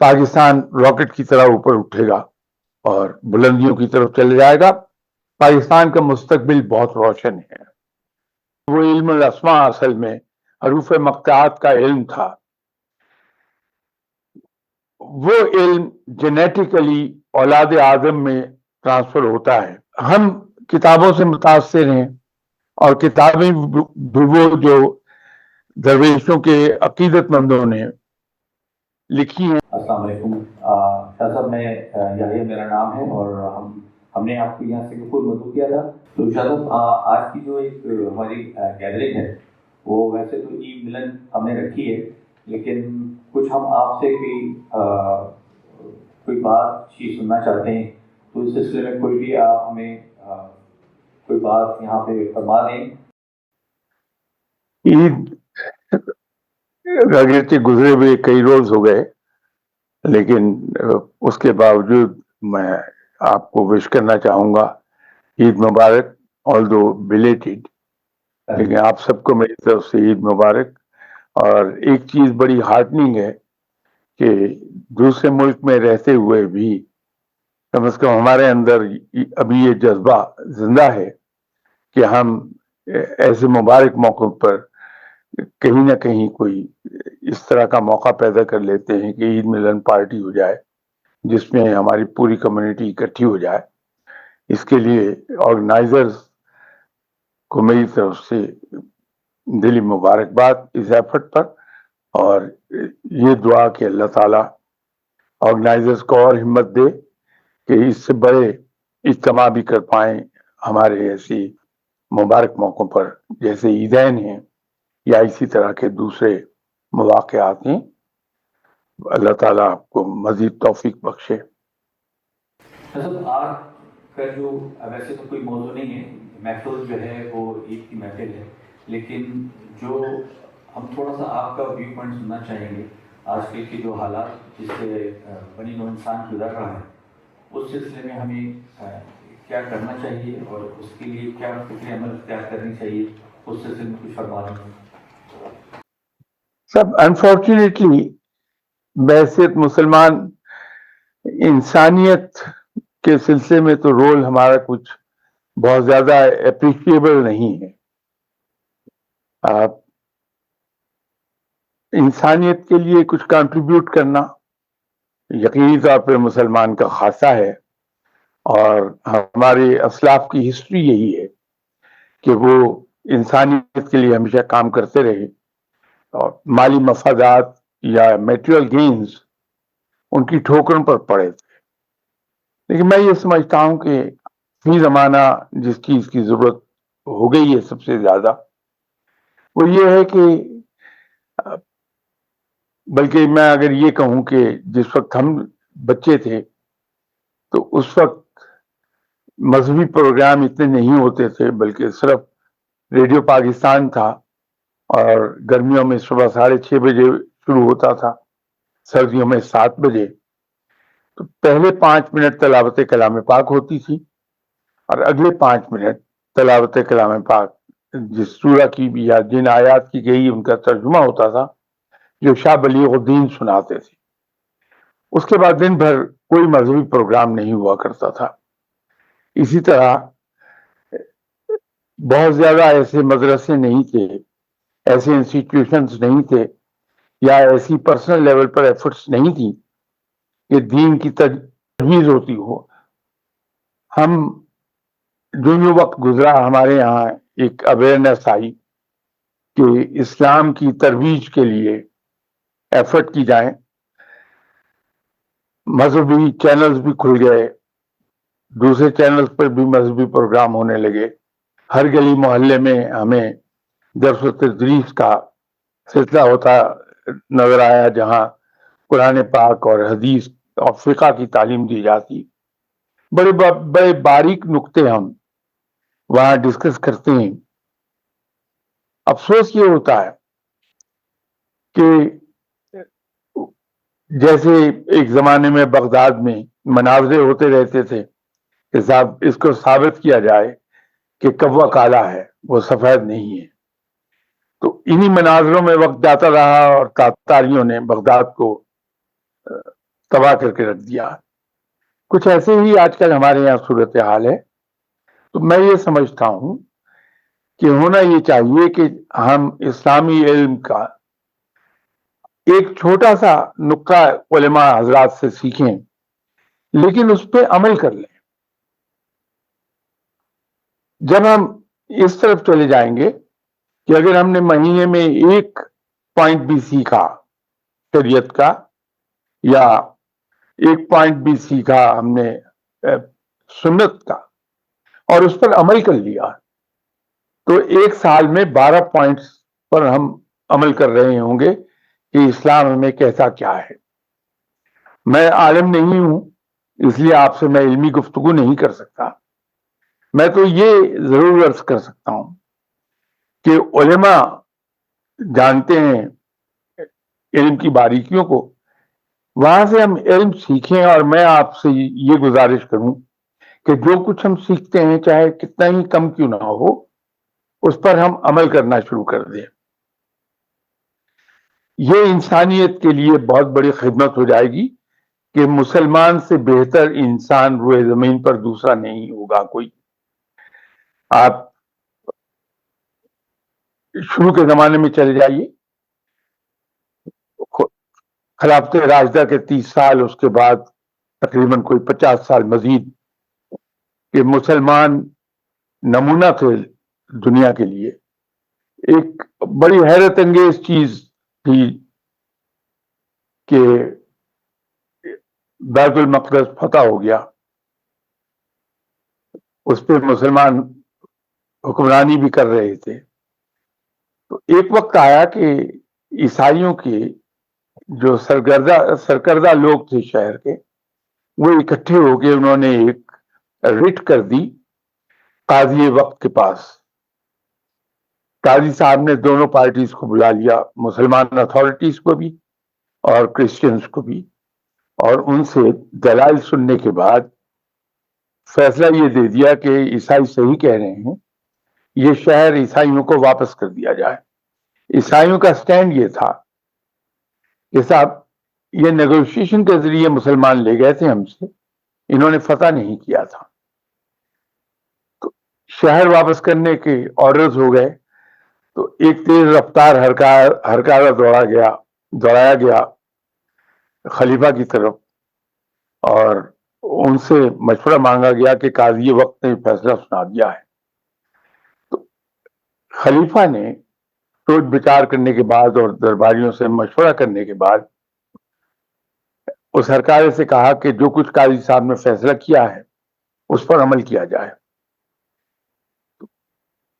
Pakistan rocket کی طرح اوپر اٹھے گا اور بلندیوں کی طرف چلے جائے گا. پاکستان کا مستقبل بہت روشن ہے. وہ علم الاسماء اصل میں حروف مقطعات کا علم تھا. وہ علم جینیٹیکلی اولاد آدم میں ٹرانسفر ہوتا ہے. ہم کتابوں سے متاثر ہیں اور کتابیں وہ جو درویشوں کے عقیدت مندوں نے لکھی ہیں. السلام علیکم شاہ صاحب، میں یحییٰ میرا نام ہے اور ہم نے آپ کو یہاں سے بالکل مدعو کیا تھا. تو شاہ صاحب آج کی جو ایک ہماری گیدرنگ ہے وہ ویسے تو عید ملن ہم نے رکھی ہے، لیکن کچھ ہم آپ سے کوئی بات چیز سننا چاہتے ہیں. تو اس سلسلے میں کوئی بھی آپ ہمیں کوئی بات یہاں پہ فرما دیں. عید اگرچہ گزرے ہوئے کئی روز ہو گئے، لیکن اس کے باوجود میں آپ کو وش کرنا چاہوں گا عید مبارک. آلدو بلیٹڈ، لیکن آپ سب کو میری طرف سے عید مبارک. اور ایک چیز بڑی ہارٹننگ ہے کہ دوسرے ملک میں رہتے ہوئے بھی کم از کم ہمارے اندر ابھی یہ جذبہ زندہ ہے کہ ہم ایسے مبارک موقع پر کہیں نہ کہیں کوئی اس طرح کا موقع پیدا کر لیتے ہیں کہ عید ملن پارٹی ہو جائے جس میں ہماری پوری کمیونٹی اکٹھی ہو جائے. اس کے لیے آرگنائزرز کو میری طرف سے دلی مبارکباد اس ایفرٹ پر، اور یہ دعا کہ اللہ تعالیٰ آرگنائزرز کو اور ہمت دے کہ اس سے بڑے اجتماع بھی کر پائیں ہمارے ایسی مبارک موقعوں پر جیسے عیدین ہیں یا اسی طرح کے دوسرے مواقعات ہیں. اللہ تعالیٰ آپ کو مزید توفیق بخشے. مطلب آج کا جو ویسے تو کوئی موضوع نہیں ہے، محفل جو ہے وہ عید کی محفل ہے، لیکن جو ہم تھوڑا سا آپ کا ویو پوائنٹ سننا چاہیں گے آج کل کے جو حالات جس سے بنی نوع انسان گزر رہا ہے، اس سلسلے میں ہمیں کیا کرنا چاہیے اور اس کے لیے کیا فکر عمل اختیار کرنی چاہیے، اس سلسلے میں کچھ فرما دیں گے. سب انفارچونیٹلی بحیثیت مسلمان انسانیت کے سلسلے میں تو رول ہمارا کچھ بہت زیادہ اپریشیبل نہیں ہے. آپ انسانیت کے لیے کچھ کنٹریبیوٹ کرنا یقینی طور پہ مسلمان کا خاصہ ہے، اور ہمارے اسلاف کی ہسٹری یہی ہے کہ وہ انسانیت کے لیے ہمیشہ کام کرتے رہے، اور مالی مفادات یا میٹیریل گینز ان کی ٹھوکروں پر پڑے تھے. لیکن میں یہ سمجھتا ہوں کہ فی زمانہ جس چیز کی ضرورت ہو گئی ہے سب سے زیادہ وہ یہ ہے کہ بلکہ میں اگر یہ کہوں کہ جس وقت ہم بچے تھے تو اس وقت مذہبی پروگرام اتنے نہیں ہوتے تھے، بلکہ صرف ریڈیو پاکستان تھا، اور گرمیوں میں صبح 6:30 بجے شروع ہوتا تھا، سردیوں میں 7 بجے. تو پہلے 5 منٹ تلاوت کلام پاک ہوتی تھی اور اگلے 5 منٹ تلاوت کلام پاک جس سورہ کی بھی یا جن آیات کی گئی ان کا ترجمہ ہوتا تھا جو شاہ بلیغ الدین سناتے تھے. اس کے بعد دن بھر کوئی مذہبی پروگرام نہیں ہوا کرتا تھا. اسی طرح بہت زیادہ ایسے مدرسے نہیں تھے، ایسے انسٹیٹیوشنز نہیں تھے، یا ایسی پرسنل لیول پر ایفرٹس نہیں تھی کہ دین کی تجویز ہوتی ہو. ہم جو وقت گزرا ہمارے یہاں ایک اویئرنیس آئی کہ اسلام کی ترویج کے لیے ایفرٹ کی جائیں. مذہبی چینلز بھی کھل گئے، دوسرے چینلز پر بھی مذہبی پروگرام ہونے لگے. ہر گلی محلے میں ہمیں درس و تدریس کا سلسلہ ہوتا نظر آیا جہاں قرآن پاک اور حدیث اور فقہ کی تعلیم دی جاتی. بڑے باریک نقطے ہم وہاں ڈسکس کرتے ہیں. افسوس یہ ہوتا ہے کہ جیسے ایک زمانے میں بغداد میں مناظرے ہوتے رہتے تھے کہ صاحب اس کو ثابت کیا جائے کہ کوا کالا ہے، وہ سفید نہیں ہے. تو انہی مناظروں میں وقت جاتا رہا اور تاتاریوں نے بغداد کو تباہ کر کے رکھ دیا. کچھ ایسے ہی آج کل ہمارے یہاں صورتحال ہے. تو میں یہ سمجھتا ہوں کہ ہونا یہ چاہیے کہ ہم اسلامی علم کا ایک چھوٹا سا نقطہ علماء حضرات سے سیکھیں, لیکن اس پہ عمل کر لیں. جب ہم اس طرف چلے جائیں گے کہ اگر ہم نے مہینے میں ایک پوائنٹ بھی سیکھا شریعت کا, یا ایک پوائنٹ بھی سیکھا ہم نے سنت کا, اور اس پر عمل کر لیا, تو ایک سال میں 12 پوائنٹس پر ہم عمل کر رہے ہوں گے کہ اسلام ہمیں کہتا کیا ہے. میں عالم نہیں ہوں, اس لیے آپ سے میں علمی گفتگو نہیں کر سکتا. میں تو یہ ضرور عرض کر سکتا ہوں کہ علماء جانتے ہیں علم کی باریکیوں کو, وہاں سے ہم علم سیکھیں. اور میں آپ سے یہ گزارش کروں کہ جو کچھ ہم سیکھتے ہیں چاہے کتنا ہی کم کیوں نہ ہو, اس پر ہم عمل کرنا شروع کر دیں. یہ انسانیت کے لیے بہت بڑی خدمت ہو جائے گی کہ مسلمان سے بہتر انسان روئے زمین پر دوسرا نہیں ہوگا کوئی. آپ شروع کے زمانے میں چلے جائیے, خلافت راشدہ کے 30 سال, اس کے بعد تقریباً کوئی 50 سال مزید, کہ مسلمان نمونہ تھے دنیا کے لیے. ایک بڑی حیرت انگیز چیز تھی کہ بیت المقدس فتح ہو گیا, اس پہ مسلمان حکمرانی بھی کر رہے تھے. تو ایک وقت آیا کہ عیسائیوں کے جو سرکردہ لوگ تھے شہر کے, وہ اکٹھے ہو کے انہوں نے ایک رٹ کر دی قاضی وقت کے پاس. قاضی صاحب نے دونوں پارٹیز کو بلا لیا, مسلمان اتھارٹیز کو بھی اور کرسچنز کو بھی, اور ان سے دلائل سننے کے بعد فیصلہ یہ دے دیا کہ عیسائی صحیح کہہ رہے ہیں, یہ شہر عیسائیوں کو واپس کر دیا جائے. عیسائیوں کا سٹینڈ یہ تھا کہ صاحب یہ نیگوشیشن کے ذریعے مسلمان لے گئے تھے ہم سے, انہوں نے فتح نہیں کیا تھا. تو شہر واپس کرنے کے آرڈرز ہو گئے. تو ایک تیز رفتار ہرکارہ دوڑایا گیا خلیفہ کی طرف, اور ان سے مشورہ مانگا گیا کہ قاضی وقت نے فیصلہ سنا دیا ہے. تو خلیفہ نے سوچ بچار کرنے کے بعد اور درباریوں سے مشورہ کرنے کے بعد اس ہرکارے سے کہا کہ جو کچھ قاضی صاحب نے فیصلہ کیا ہے اس پر عمل کیا جائے.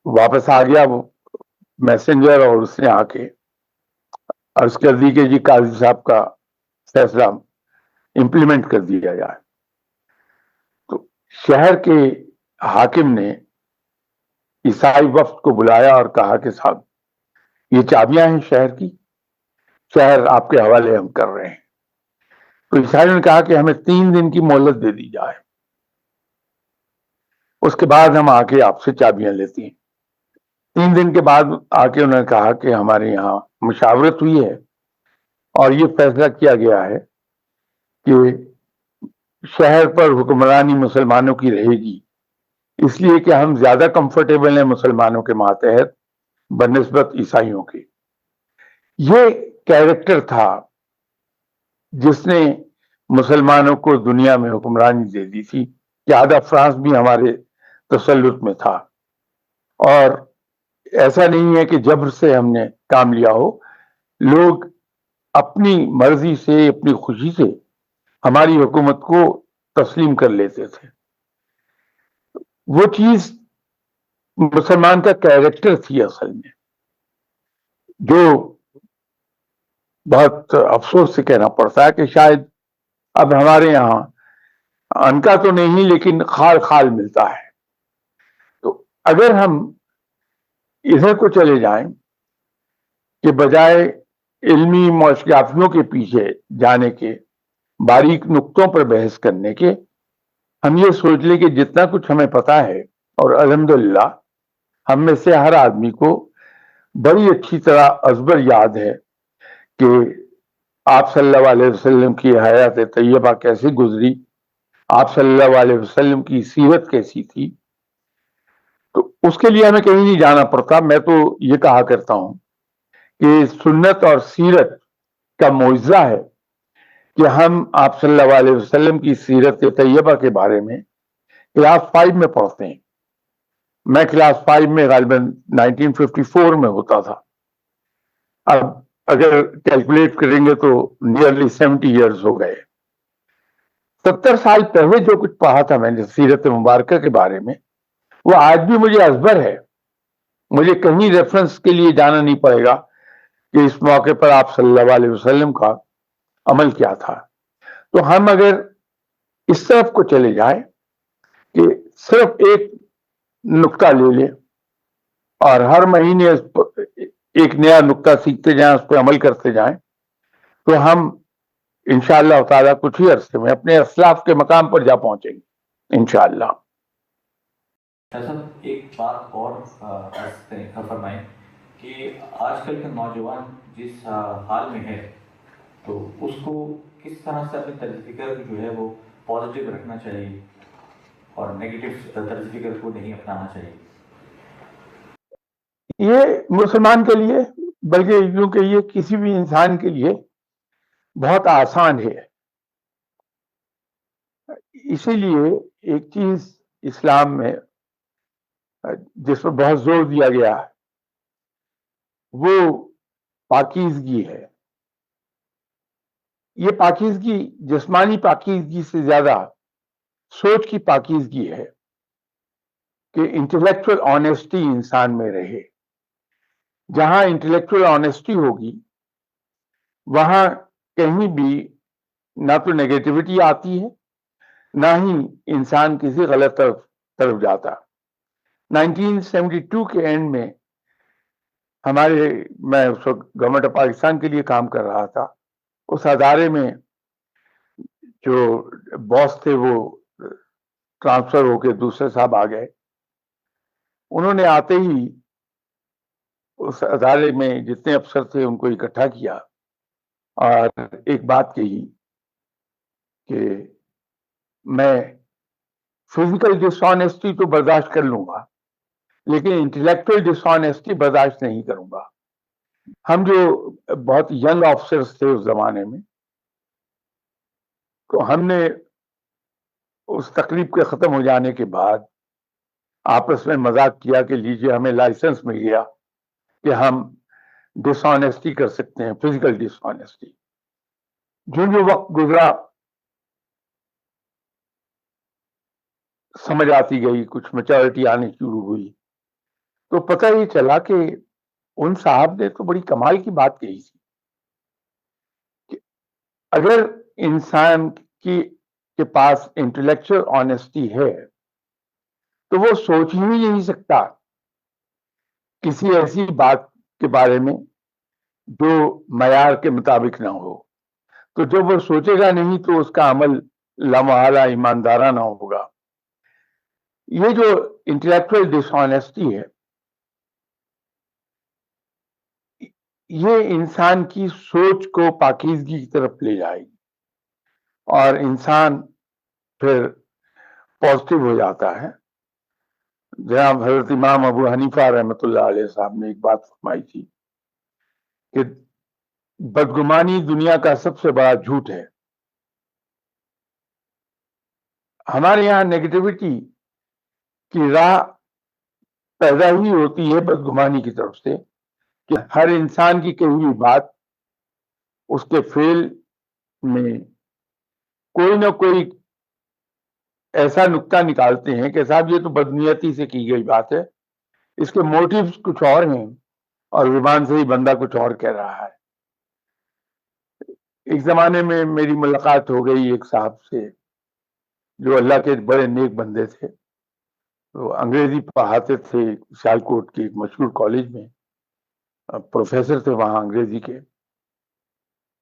واپس آ گیا وہ میسنجر, اور اس نے آ کے عرض کر دی کہ جی قاضی صاحب کا فیصلہ امپلیمنٹ کر دیا جائے. تو شہر کے حاکم نے عیسائی وفد کو بلایا اور کہا کہ صاحب یہ چابیاں ہیں شہر کی, شہر آپ کے حوالے ہم کر رہے ہیں. تو عیسائیوں نے کہا کہ ہمیں 3 دن کی مہلت دے دی جائے, اس کے بعد ہم آ کے آپ سے چابیاں لیتی ہیں. 3 دن کے بعد آ کے انہوں نے کہا کہ ہمارے یہاں مشاورت ہوئی ہے اور یہ فیصلہ کیا گیا ہے کہ شہر پر حکمرانی مسلمانوں کی رہے گی, اس لیے کہ ہم زیادہ کمفرٹیبل ہیں مسلمانوں کے ماتحت بنسبت عیسائیوں کے. یہ کیریکٹر تھا جس نے مسلمانوں کو دنیا میں حکمرانی دے دی تھی, کہ آدھا فرانس بھی ہمارے تسلط میں تھا. اور ایسا نہیں ہے کہ جبر سے ہم نے کام لیا ہو, لوگ اپنی مرضی سے اپنی خوشی سے ہماری حکومت کو تسلیم کر لیتے تھے. وہ چیز مسلمان کا کیریکٹر تھی اصل میں, جو بہت افسوس سے کہنا پڑتا ہے کہ شاید اب ہمارے یہاں ان کا تو نہیں لیکن خال خال ملتا ہے. تو اگر ہم ادھر کو چلے جائیں کہ بجائے علمی موشگافیوں کے پیچھے جانے کے, باریک نقطوں پر بحث کرنے کے, ہم یہ سوچ لیں کہ جتنا کچھ ہمیں پتا ہے, اور الحمدللہ ہم میں سے ہر آدمی کو بڑی اچھی طرح ازبر یاد ہے کہ آپ صلی اللہ علیہ وسلم کی حیات طیبہ کیسی گزری، آپ صلی اللہ علیہ وسلم کی سیرت کیسی تھی، تو اس کے لیے ہمیں کہیں نہیں جانا پڑتا. میں تو یہ کہا کرتا ہوں کہ سنت اور سیرت کا معجزہ ہے کہ ہم آپ صلی اللہ علیہ وسلم کی سیرت طیبہ کے بارے میں کلاس 5 میں پڑھتے ہیں. میں کلاس 5 میں غالباً 1954 میں ہوتا تھا. اب اگر کیلکولیٹ کریں گے تو نیئرلی 70 ایئرز ہو گئے. 70 سال پہلے جو کچھ پڑھا تھا میں نے سیرت مبارکہ کے بارے میں، وہ آج بھی مجھے ازبر ہے. مجھے کہیں ریفرنس کے لیے جانا نہیں پڑے گا کہ اس موقع پر آپ صلی اللہ علیہ وسلم کا عمل کیا تھا. تو ہم اگر اس طرف کو چلے جائیں کہ صرف ایک نقطہ لے لیں اور ہر مہینے ایک نیا نقطہ سیکھتے جائیں، اس پہ عمل کرتے جائیں، تو ہم انشاءاللہ تعالیٰ کچھ ہی عرصے میں اپنے اسلاف کے مقام پر جا پہنچیں گے انشاءاللہ. صاحب ایک بات اور فرمائیں کہ آج کل کا نوجوان جس حال میں ہے تو اس کو کس طرح سے اپنے طرز فکر جو ہے وہ پازیٹیو رکھنا چاہیے اور نیگیٹو طرز فکر کو نہیں اپنانا چاہیے؟ یہ مسلمان کے لیے، بلکہ یوں کہ یہ کسی بھی انسان کے لیے بہت آسان ہے. اسی لیے ایک چیز اسلام میں جس پر بہت زور دیا گیا ہے وہ پاکیزگی ہے. یہ پاکیزگی جسمانی پاکیزگی سے زیادہ سوچ کی پاکیزگی ہے کہ انٹلیکچوئل آنیسٹی انسان میں رہے. جہاں انٹلیکچوئل آنیسٹی ہوگی وہاں کہیں بھی نہ تو نیگیٹیوٹی آتی ہے، نہ ہی انسان کسی غلط طرف جاتا. 1972 کے اینڈ میں میں اس وقت گورنمنٹ آف پاکستان کے لیے کام کر رہا تھا. اس ادارے میں جو باس تھے وہ ٹرانسفر ہو کے دوسرے صاحب آ گئے. انہوں نے آتے ہی اس ادارے میں جتنے افسر تھے ان کو اکٹھا کیا اور ایک بات کہی کہ میں فزیکل ڈس آنیسٹی تو برداشت کر لوں گا لیکن انٹلیکچوئل ڈس آنیسٹی برداشت نہیں کروں گا. ہم جو بہت ینگ آفیسرز تھے اس زمانے میں، تو ہم نے اس تقریب کے ختم ہو جانے کے بعد آپس میں مذاق کیا کہ لیجیے ہمیں لائسنس مل گیا کہ ہم ڈس آنیسٹی کر سکتے ہیں، فزیکل ڈس آنیسٹی. جو وقت گزرا سمجھ آتی گئی، کچھ میچورٹی آنی شروع ہوئی، تو پتہ یہ چلا کہ ان صاحب نے تو بڑی کمال کی بات کہی تھی کہ اگر انسان کے پاس انٹلیکچوئل آنیسٹی ہے تو وہ سوچ ہی نہیں سکتا کسی ایسی بات کے بارے میں جو معیار کے مطابق نہ ہو. تو جب وہ سوچے گا نہیں تو اس کا عمل لامحالہ ایماندارانہ ہوگا. یہ جو انٹلیکچوئل ڈس آنیسٹی ہے یہ انسان کی سوچ کو پاکیزگی کی طرف لے جائے گی اور انسان پھر پازیٹیو ہو جاتا ہے. جناب حضرت امام ابو حنیفہ رحمۃ اللہ علیہ صاحب نے ایک بات فرمائی تھی کہ بدگمانی دنیا کا سب سے بڑا جھوٹ ہے. ہمارے یہاں نیگیٹیوٹی کی راہ پیدا ہی ہوتی ہے بدگمانی کی طرف سے کہ ہر انسان کی کہی ہوئی بات اس کے فعل میں کوئی نہ کوئی ایسا نقطہ نکالتے ہیں کہ صاحب یہ تو بدنیتی سے کی گئی بات ہے، اس کے موٹیوز کچھ اور ہیں اور زبان سے ہی بندہ کچھ اور کہہ رہا ہے. ایک زمانے میں میری ملاقات ہو گئی ایک صاحب سے جو اللہ کے بڑے نیک بندے تھے. تو انگریزی پڑھاتے تھے سیالکوٹ کے ایک مشہور کالج میں، پروفیسر تھے وہاں انگریزی کے.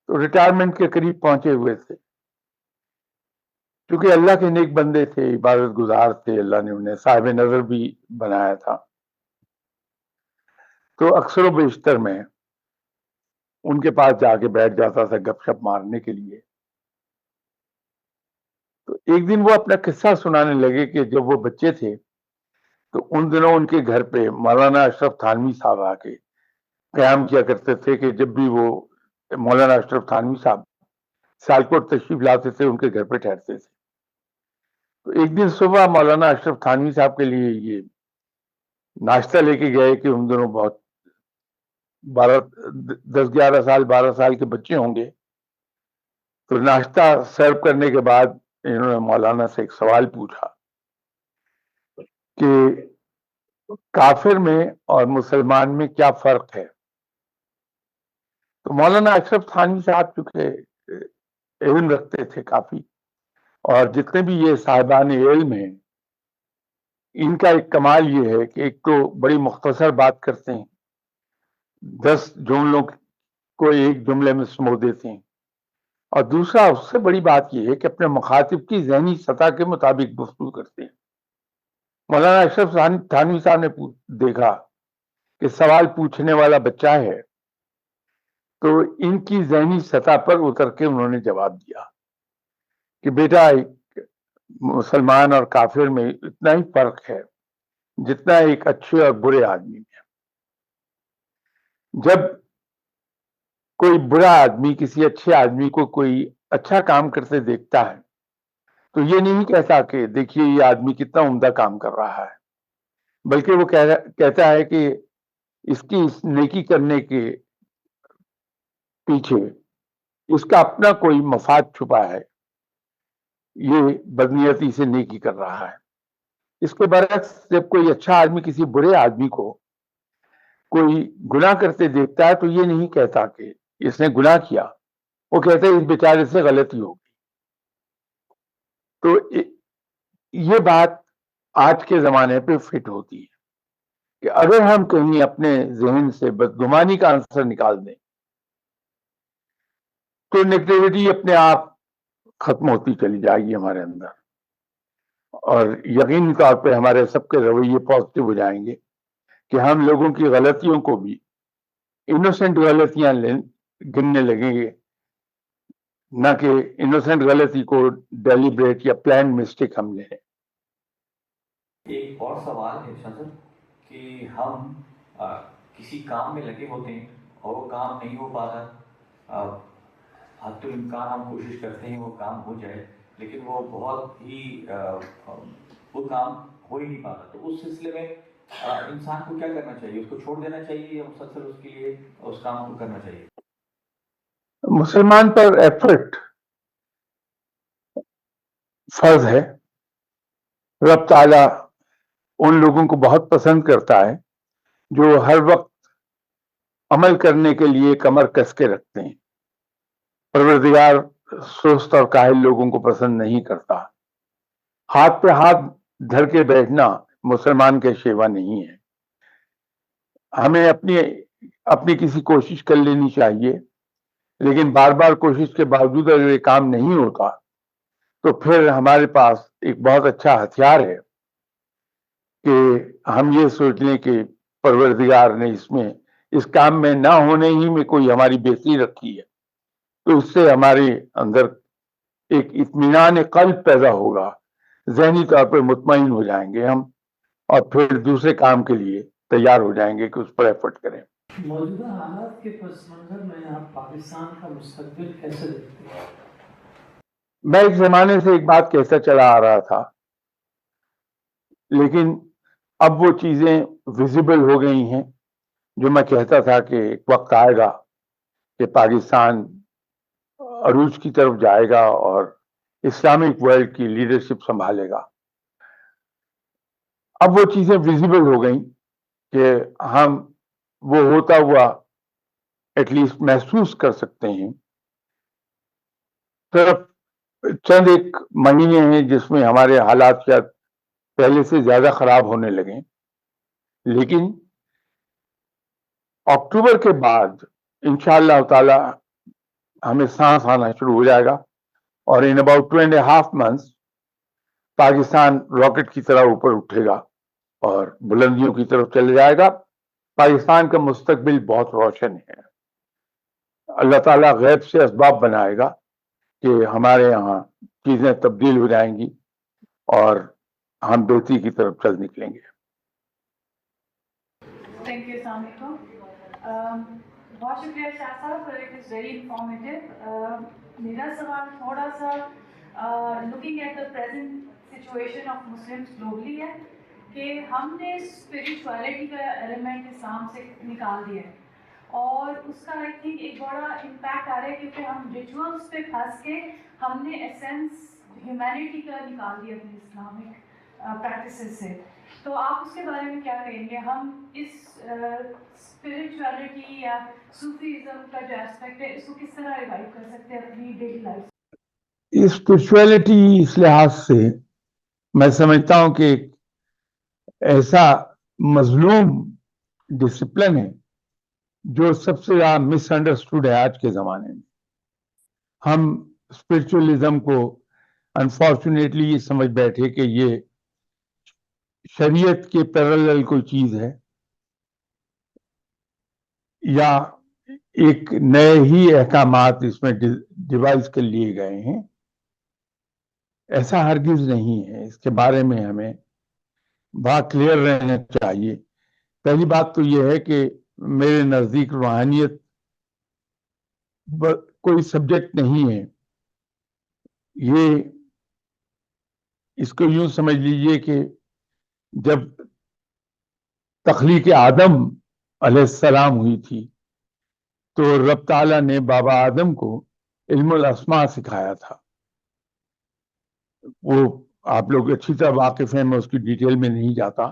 تو ریٹائرمنٹ کے قریب پہنچے ہوئے تھے. کیونکہ اللہ کے نیک بندے تھے، عبادت گزار تھے، اللہ نے انہیں صاحب نظر بھی بنایا تھا. تو اکثر و بیشتر میں ان کے پاس جا کے بیٹھ جاتا تھا گپ شپ مارنے کے لیے. تو ایک دن وہ اپنا قصہ سنانے لگے کہ جب وہ بچے تھے تو ان دنوں ان کے گھر پہ مولانا اشرف تھانوی صاحب آ کے قیام کیا کرتے تھے کہ جب بھی وہ مولانا اشرف تھانوی صاحب سیالکوٹ تشریف لاتے تھے ان کے گھر پہ ٹھہرتے تھے. تو ایک دن صبح مولانا اشرف تھانوی صاحب کے لیے یہ ناشتہ لے کے گئے کہ ان دنوں بہت 10 11 سال 12 سال کے بچے ہوں گے. تو ناشتہ سرو کرنے کے بعد انہوں نے مولانا سے ایک سوال پوچھا کہ کافر میں اور مسلمان میں کیا فرق ہے. تو مولانا اشرف تھانوی صاحب چونکہ علم رکھتے تھے کافی، اور جتنے بھی یہ صاحبان علم ہیں ان کا ایک کمال یہ ہے کہ ایک تو بڑی مختصر بات کرتے ہیں، 10 جملوں کو ایک جملے میں سمو دیتے ہیں، اور دوسرا اس سے بڑی بات یہ ہے کہ اپنے مخاطب کی ذہنی سطح کے مطابق گفتگو کرتے ہیں. مولانا اشرف تھانوی صاحب نے دیکھا کہ سوال پوچھنے والا بچہ ہے تو ان کی ذہنی سطح پر اتر کے انہوں نے جواب دیا کہ بیٹا ایک مسلمان اور کافر میں اتنا ہی فرق ہے جتنا ایک اچھے اور برے آدمی میں. جب کوئی برا آدمی کسی اچھے آدمی کو کوئی اچھا کام کرتے دیکھتا ہے تو یہ نہیں کہتا کہ دیکھیے یہ آدمی کتنا عمدہ کام کر رہا ہے، بلکہ وہ کہتا ہے کہ اس کی اس نیکی کرنے کے پیچھے اس کا اپنا کوئی مفاد چھپا ہے، یہ بدنیتی سے نیکی کر رہا ہے. اس کے برعکس جب کوئی اچھا آدمی کسی برے آدمی کو کوئی گناہ کرتے دیکھتا ہے تو یہ نہیں کہتا کہ اس نے گناہ کیا، وہ کہتا ہے اس بیچارے سے غلطی ہو گئی. تو یہ بات آج کے زمانے پہ فٹ ہوتی ہے کہ اگر ہم کہیں اپنے ذہن سے بدگمانی کا عنصر نکال دیں تو نیگیٹیوٹی اپنے آپ ختم ہوتی چلی جائے گی ہمارے اندر، اور یقینی طور پہ ہمارے سب کے رویے پازیٹو ہو جائیں گے کہ ہم لوگوں کی غلطیوں کو بھی انوسنٹ غلطیاں گننے لگیں گے، نہ کہ انوسنٹ غلطی کو ڈیلیبریٹ یا پلان مسٹیک ہم لیں. ایک اور سوال ہے شاہ صاحب کہ ہم کسی کام میں لگے ہوتے ہیں اور وہ کام نہیں ہو پاتا، حد الامکان ہم کوشش کرتے ہیں وہ کام ہو جائے، لیکن وہ بہت ہی وہ کام ہو ہی نہیں پاتا. تو اس سلسلے میں انسان کو کیا کرنا چاہیے؟ اس کو چھوڑ دینا چاہیے یا مسلسل اس کے لیے اس کام کو کرنا چاہیے؟ مسلمان پر ایفرٹ فرض ہے. رب تعالی ان لوگوں کو بہت پسند کرتا ہے جو ہر وقت عمل کرنے کے لیے کمر کس کے رکھتے ہیں. پروردگار سست اور کاہل لوگوں کو پسند نہیں کرتا. ہاتھ پہ ہاتھ دھر کے بیٹھنا مسلمان کے شیوا نہیں ہے. ہمیں اپنی کسی کوشش کر لینی چاہیے، لیکن بار بار کوشش کے باوجود اگر یہ کام نہیں ہوتا تو پھر ہمارے پاس ایک بہت اچھا ہتھیار ہے کہ ہم یہ سوچ لیں کہ پروردگار نے اس کام میں نہ ہونے ہی میں کوئی ہماری بہتری رکھی ہے، تو اس سے ہمارے اندر ایک اطمینان قلب پیدا ہوگا، ذہنی طور پر مطمئن ہو جائیں گے ہم، اور پھر دوسرے کام کے لیے تیار ہو جائیں گے کہ اس پر ایفرٹ کریں. موجودہ حالات کے پس منظر میں آپ پاکستان کا مستقبل کیسے دیکھتے ہیں؟ میں ایک زمانے سے ایک بات کہتا چلا آ رہا تھا، لیکن اب وہ چیزیں ویزیبل ہو گئی ہیں جو میں کہتا تھا کہ ایک وقت آئے گا کہ پاکستان عروج کی طرف جائے گا اور اسلامک ورلڈ کی لیڈرشپ سنبھالے گا. اب وہ چیزیں ویزیبل ہو گئیں کہ ہم وہ ہوتا ہوا ایٹ لیسٹ محسوس کر سکتے ہیں. صرف چند ایک مہینے ہیں جس میں ہمارے حالات شاید پہلے سے زیادہ خراب ہونے لگیں، لیکن اکتوبر کے بعد انشاءاللہ تعالی ہمیں سانس آنا شروع ہو جائے گا، اور in about 2.5 months Pakistan rocket کی طرح اوپر اٹھے گا اور بلندیوں کی طرف چلے جائے گا. پاکستان کا مستقبل بہت روشن ہے. اللہ تعالیٰ غیب سے اسباب بنائے گا کہ ہمارے یہاں چیزیں تبدیل ہو جائیں گی اور ہم بہتری کی طرف چل نکلیں گے. Thank you. السلام علیکم. بہت شکریہ شاہ صاحب, اٹ از ویری انفارمیٹیو. میرا سوال تھوڑا سا looking at the present situation of Muslims globally ہے کہ ہم نے اسپرچویلٹی کا ایلیمنٹ اسلام سے نکال دیا ہے, اور اس کا آئی تھنک ایک بڑا امپیکٹ آ رہا ہے کیونکہ ہم ریچولس پہ پھنس کے ہم نے ایسنس ہیومینٹی کا نکال دیا اپنے اسلامک پریکٹسز سے. تو آپ اس کے بارے میں کیا کہیں گے؟ ہم اس اسپرچویلٹی یا صوفیزم کا جو ایسپیکٹ ہے اس کو کس طرح ریوائو کر سکتے ہیں اپنی ڈیلی لائف؟ اسپرچویلٹی اس لحاظ سے میں سمجھتا ہوں کہ ایک ایسا مظلوم ڈسپلن ہے جو سب سے زیادہ مس انڈرسٹوڈ ہے آج کے زمانے میں. ہم اسپرچولیزم کو انفارچونیٹلی یہ سمجھ بیٹھے کہ یہ شریعت کے پیرالل کوئی چیز ہے یا ایک نئے ہی احکامات اس میں ڈیوائز کر لیے گئے ہیں. ایسا ہرگز نہیں ہے. اس کے بارے میں ہمیں بہت کلیئر رہنا چاہیے. پہلی بات تو یہ ہے کہ میرے نزدیک روحانیت کوئی سبجیکٹ نہیں ہے. یہ اس کو یوں سمجھ لیجئے کہ جب تخلیق آدم علیہ السلام ہوئی تھی تو رب تعالیٰ نے بابا آدم کو علم الاسماء سکھایا تھا. وہ آپ لوگ اچھی طرح واقف ہیں, میں اس کی ڈیٹیل میں نہیں جاتا.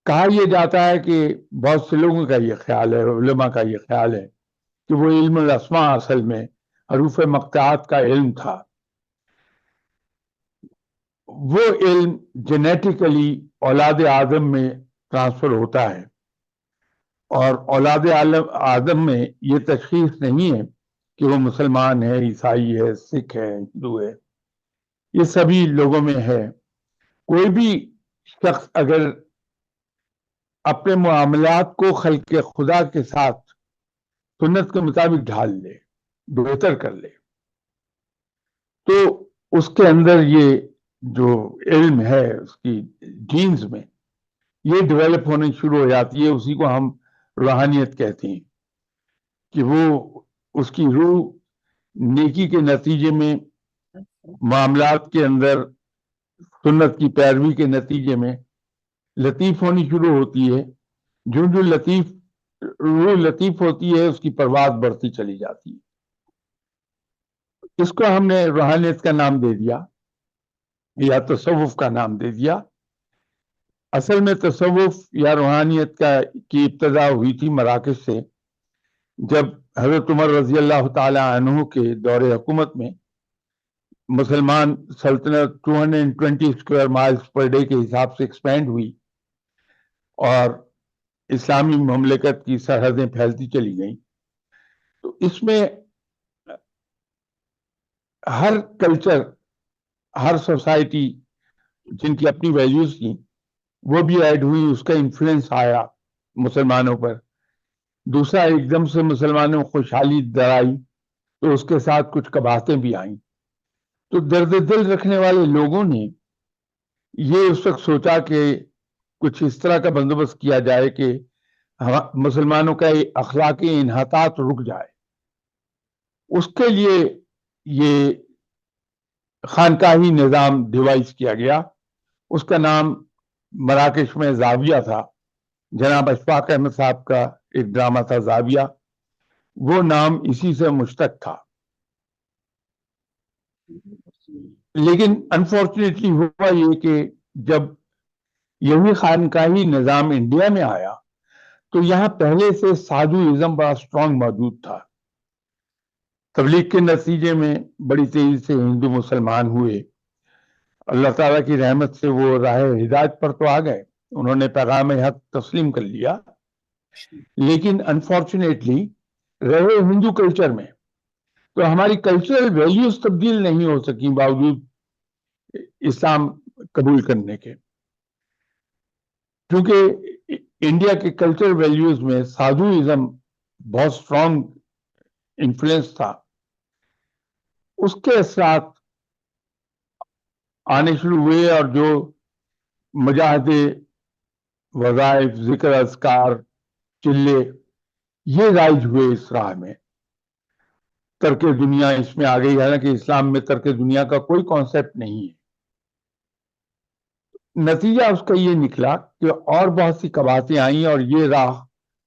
کہا یہ جاتا ہے کہ بہت سے لوگوں کا یہ خیال ہے, علماء کا یہ خیال ہے کہ وہ علم الاسماء اصل میں حروف مقطعات کا علم تھا. وہ علم جینیٹیکلی اولاد آدم میں ٹرانسفر ہوتا ہے, اور اولاد آدم میں یہ تشخیص نہیں ہے کہ وہ مسلمان ہے, عیسائی ہے, سکھ ہے, ہندو ہے. یہ سبھی لوگوں میں ہے. کوئی بھی شخص اگر اپنے معاملات کو خلق خدا کے ساتھ سنت کے مطابق ڈھال لے, بہتر کر لے, تو اس کے اندر یہ جو علم ہے اس کی جینز میں یہ ڈیولپ ہونے شروع ہو جاتی ہے. اسی کو ہم روحانیت کہتے ہیں کہ وہ اس کی روح نیکی کے نتیجے میں معاملات کے اندر سنت کی پیروی کے نتیجے میں لطیف ہونی شروع ہوتی ہے. جو روح لطیف ہوتی ہے اس کی پرواز بڑھتی چلی جاتی ہے. اس کو ہم نے روحانیت کا نام دے دیا یا تصوف کا نام دے دیا. اصل میں تصوف یا روحانیت کی ابتدا ہوئی تھی مراکش سے, جب حضرت عمر رضی اللہ تعالی عنہ کے دور حکومت میں مسلمان سلطنت 220 اسکوائر مائلز پر ڈے کے حساب سے ایکسپینڈ ہوئی اور اسلامی مملکت کی سرحدیں پھیلتی چلی گئیں. تو اس میں ہر کلچر, ہر سوسائٹی جن کی اپنی ویلیوز تھیں وہ بھی ایڈ ہوئی, اس کا انفلوئنس آیا مسلمانوں پر. دوسرا, ایک دم سے مسلمانوں کو خوشحالی درائی تو اس کے ساتھ کچھ قباحتیں بھی آئیں. تو درد دل رکھنے والے لوگوں نے یہ اس وقت سوچا کہ کچھ اس طرح کا بندوبست کیا جائے کہ مسلمانوں کا اخلاقی انحطاط رک جائے. اس کے لیے یہ خانقاہی نظام ڈیوائز کیا گیا. اس کا نام مراکش میں زاویہ تھا. جناب اشفاق احمد صاحب کا ایک ڈرامہ تھا زاویہ, وہ نام اسی سے مشتق تھا. لیکن انفارچونیٹلی ہوا یہ کہ جب یہی خانقاہی نظام انڈیا میں آیا تو یہاں پہلے سے سادھو ازم بڑا اسٹرانگ موجود تھا. تبلیغ کے نتیجے میں بڑی تیزی سے ہندو مسلمان ہوئے. اللہ تعالیٰ کی رحمت سے وہ راہ ہدایت پر تو آ گئے, انہوں نے پیغام حق تسلیم کر لیا. لیکن انفارچونیٹلی رہے ہندو کلچر میں, تو ہماری کلچرل ویلیوز تبدیل نہیں ہو سکی باوجود اسلام قبول کرنے کے. کیونکہ انڈیا کے کلچرل ویلیوز میں سادھو ازم بہت اسٹرانگ انفلوئنس تھا، اس کے اثرات آنے شروع ہوئے، اور جو مجاہدے، وظائف، ذکر، اذکار، چلے، یہ رائج ہوئے اس راہ میں. ترک دنیا اس میں آ گئی، حالانکہ اسلام میں ترک دنیا کا کوئی کانسیپٹ نہیں ہے. نتیجہ اس کا یہ نکلا کہ اور بہت سی قباحتیں آئیں اور یہ راہ